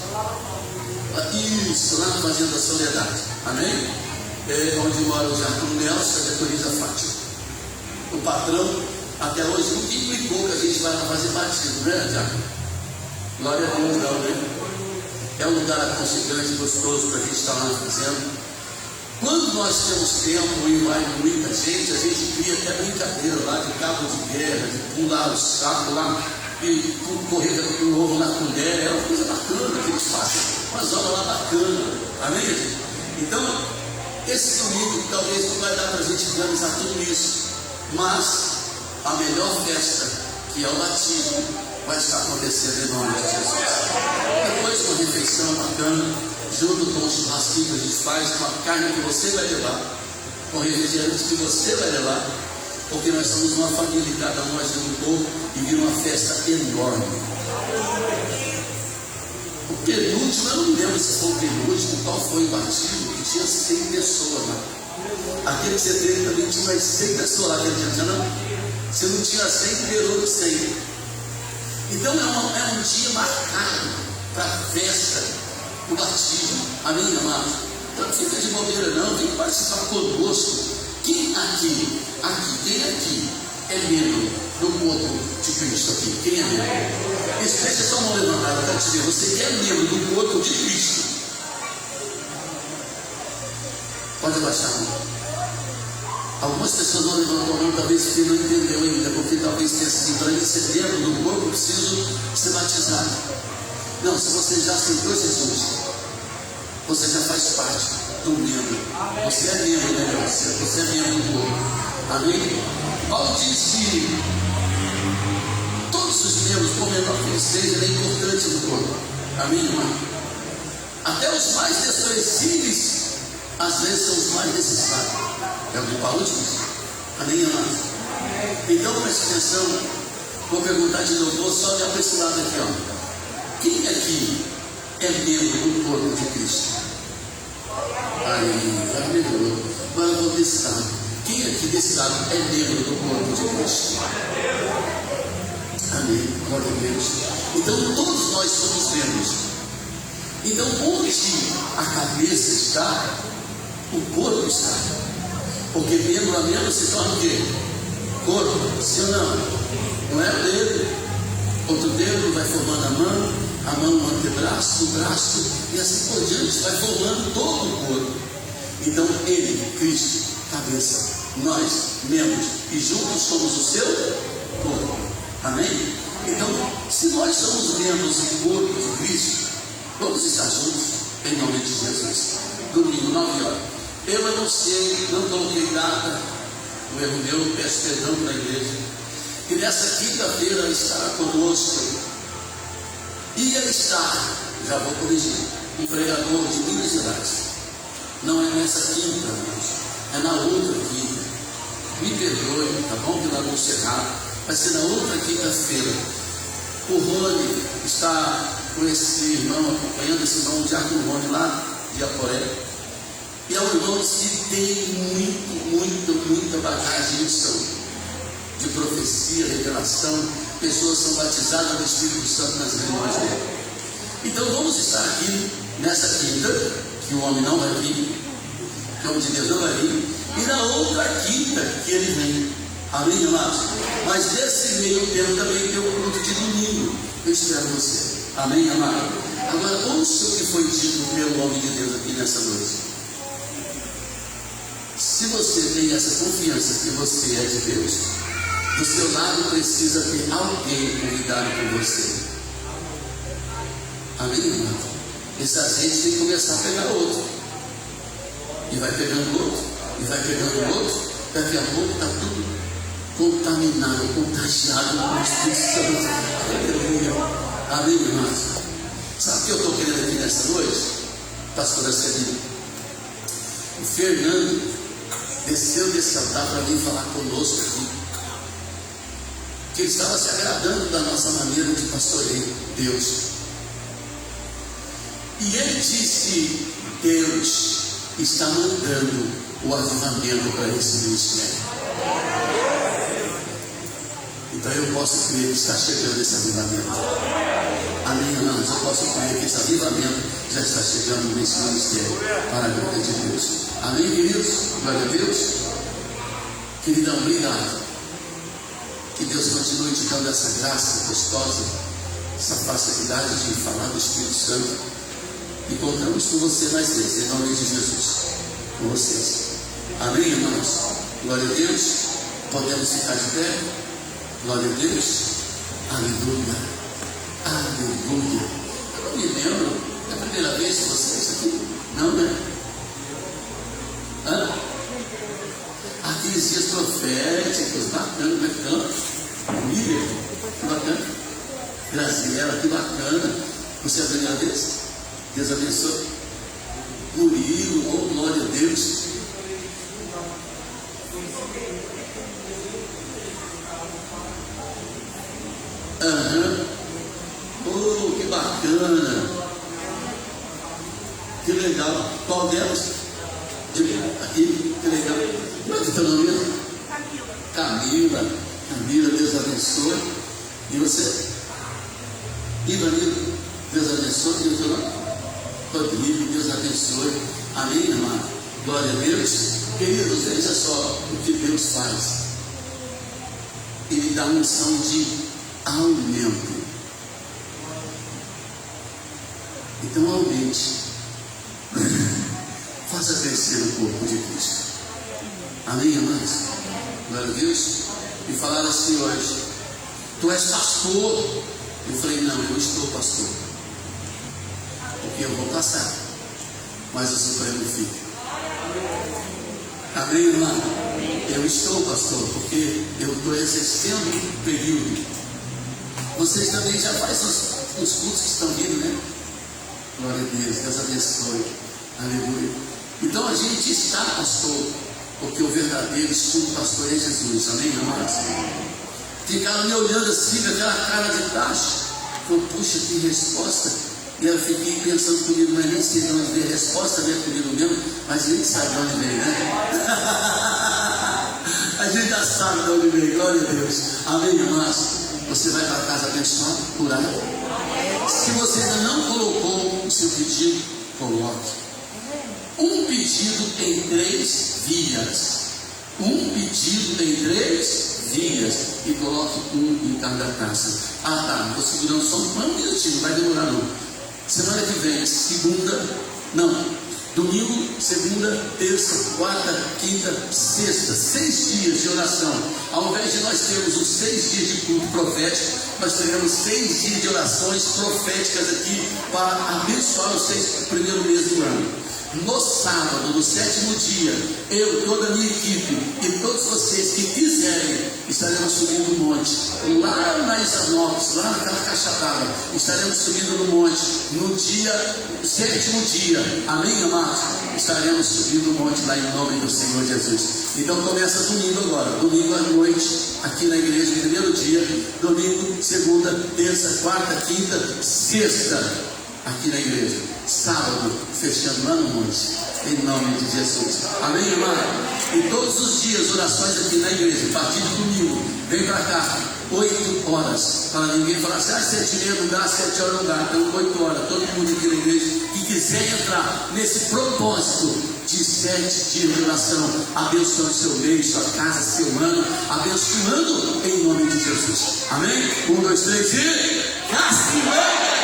Isso, lá na Fazenda Soledade. Amém? É onde mora o Jardim Nelson e a Corisa Fátima. O patrão, até hoje, nunca implicou que a gente vai lá fazer batismo, né, Tiago? Glória a Deus, não, né? É um lugar aconchegante, gostoso para a gente estar lá fazendo. Quando nós temos tempo e vai muita gente, a gente cria até brincadeira lá de cabo de guerra, de pular o saco lá e correr com o ovo na colher. É uma coisa bacana que eles fazem, umas obras lá bacana. Amém, gente? Então, esse domingo talvez não vai dar para a gente realizar tudo isso, mas a melhor festa, que é o batismo, vai estar acontecendo em nome de Jesus. Depois uma refeição bacana, junto com o churrasquinho que a gente faz, com a carne que você vai levar, com o refrigerante que você vai levar, porque nós somos uma família e cada um agindo um pouco e vira uma festa enorme. O penúltimo, eu não me lembro se foi o penúltimo, qual foi o batismo, que tinha 100 pessoas lá. Aquele que você teve também tinha umas 100 pessoas lá, aquele dia, não? Se não tinha 100, liberou de 100. Então é um dia marcado para a festa, o batismo. Amém, amado? Então não fica de bobeira não, vem participar conosco. Quem aqui é membro do corpo de Cristo aqui? Quem é membro? Deixa sua mão levantada, eu quero te dizer, você é membro do corpo de Cristo. Pode abaixar a mão. Algumas pessoas não levantam a mão, talvez porque não entendeu ainda, porque talvez tenha sido para mim ser membro do corpo, eu preciso ser batizado. Não, se você já aceitou Jesus, você já faz parte do membro. Você é membro, né? Você é membro do corpo. Amém? Paulo diz que todos os membros, por menor que seja, é importante no corpo. Amém, irmão? Até os mais desprezíveis, às vezes são os mais necessários. É o que Paulo diz. Amém, amado? Então preste atenção. Vou perguntar de novo, vou só olhar para esse lado aqui, ó. Quem aqui é membro do corpo de Cristo? Aí, já melhorou. Agora eu vou desse lado. Quem aqui desse lado é membro do corpo de Cristo? Amém. Glória a Deus. Então todos nós somos membros. Então onde a cabeça está, o corpo está. Porque membro a membro se torna o quê? Corpo, sim ou não? Não é o dedo. Outro dedo vai formando a mão o antebraço, o braço, e assim por diante, vai formando todo o corpo. Então ele, Cristo, cabeça, nós, membros, e juntos somos o seu corpo. Amém? Então, se nós somos membros do corpo de Cristo, vamos estar juntos, em nome de Jesus. Domingo, 9 horas. Eu anunciei, não coloquei data, o erro meu, peço perdão para a igreja, que nessa quinta-feira estará conosco, ia estar, já vou corrigir, um pregador de Minas Gerais. Não é nessa quinta, é na outra quinta. Me perdoe, tá bom? Pelo anúncio errado, vai ser na outra quinta-feira. O Rony está com esse irmão, acompanhando esse irmão, o Diácono Rony, lá de Aporé. E é um irmão que tem muita bagagem de profecia, revelação. Pessoas são batizadas no Espírito Santo nas reuniões dele. Então vamos estar aqui nessa quinta, que o homem não vai vir, que o homem de Deus não vai vir, e na outra quinta que ele vem. Amém, amados? Mas desse meio tempo também tem o culto de domingo. Eu espero você. Amém, amado? Agora ouça o que foi dito pelo homem de Deus aqui nessa noite. Se você tem essa confiança que você é de Deus, do seu lado precisa ter alguém convidado por você. Amém, irmão? Esse azeite tem que começar a pegar outro. E vai pegando outro. E vai pegando outro. Daqui a pouco está tudo contaminado, contagiado com o Espírito Santo. Amém, irmãos? Sabe o que eu estou querendo aqui nessa noite? Pastora Celina. O Fernando desceu desse altar para vir falar conosco aqui, que ele estava se agradando da nossa maneira de pastorear Deus. E ele disse que Deus está mandando o avivamento para esse ministério. Então eu posso crer que está chegando esse avivamento. Amém, irmãos? Eu posso crer que esse avivamento já está chegando nesse ministério para a glória de Deus. Amém, queridos? Glória a Deus. Queridão, obrigado. Que Deus continue te dando essa graça gostosa, essa facilidade de falar do Espírito Santo. E contamos com você mais vezes, em nome de Jesus. com vocês. Amém, irmãos? Glória a Deus. Podemos ficar de pé? Glória a Deus. Aleluia. Aleluia. Eu não me lembro. É a primeira vez que vocês aqui? Não, né? Hã? Aqueles dias proféticos, bacana, bacana. Miriam, que bacana. Graciela, que bacana. Você é a primeira vez? Deus abençoe. Murilo, oh glória a Deus. Oh, que bacana. Que legal. Qual delas? Aqui, que legal. Como é que é o teu nome mesmo? Camila. Camila, Deus abençoe. E você? Ivanildo, Deus abençoe. E o teu nome? Rodrigo, Deus abençoe. Amém, irmã? Glória a Deus. Queridos, veja só o que Deus faz. Ele dá unção de aumento. Então aumente. Faça crescer o corpo de Cristo. Amém, irmãos? Glória a Deus. Me falaram assim hoje: tu és pastor. Eu falei: não, eu estou pastor. Porque eu vou passar, mas o Supremo fica. Amém, irmã? Eu estou pastor, porque eu estou exercendo um período. Vocês também já fazem os cultos que estão vindo, né? Glória a Deus, Deus abençoe. Aleluia. Então a gente está pastor, porque o verdadeiro estudo pastor é Jesus. Amém, irmãos? Ficaram me olhando assim, com aquela cara de taxa. Eu, puxa, que resposta. E eu fiquei pensando comigo, mas nem sei de onde veio a resposta, né? Comigo mesmo, mas a gente sabe de onde veio, né? A gente já sabe de onde veio, glória a Deus. Amém, irmãos? Você vai para casa abençoado, curado. Se você ainda não colocou o seu pedido, coloque. Um pedido tem 3 vias. Um pedido tem 3 vias. E coloque um em cada casa. Ah, tá, estou segurando só um minutinho, não vai demorar não. Semana que vem, domingo, segunda, terça, quarta, quinta, sexta, 6 dias de oração. Ao invés de nós termos os 6 dias de culto profético, nós teremos 6 dias de orações proféticas aqui para abençoar os 6 primeiros meses do ano. No sábado, no 7º dia, eu, toda a minha equipe e todos vocês que quiserem, estaremos subindo o monte, lá na Isanópolis, lá naquela caixa d'água, estaremos subindo no monte, no dia, 7º dia, amém, amados? Estaremos subindo o monte lá em nome do Senhor Jesus. Então começa domingo agora, domingo à noite, aqui na igreja, primeiro dia, domingo, segunda, terça, quarta, quinta, sexta, aqui na igreja, sábado, fechando lá no monte, em nome de Jesus. Amém, irmã? E todos os dias, orações aqui na igreja, a partir de domingo, vem para cá, 8 horas, para ninguém falar assim: 7h30 não dá, 7 horas não dá. Então 8 horas, todo mundo aqui na igreja que quiser entrar nesse propósito de 7 dias de oração, abençoando seu meio, sua casa, seu ano, abençoando em nome de Jesus. Amém? 1, 2, 3 e...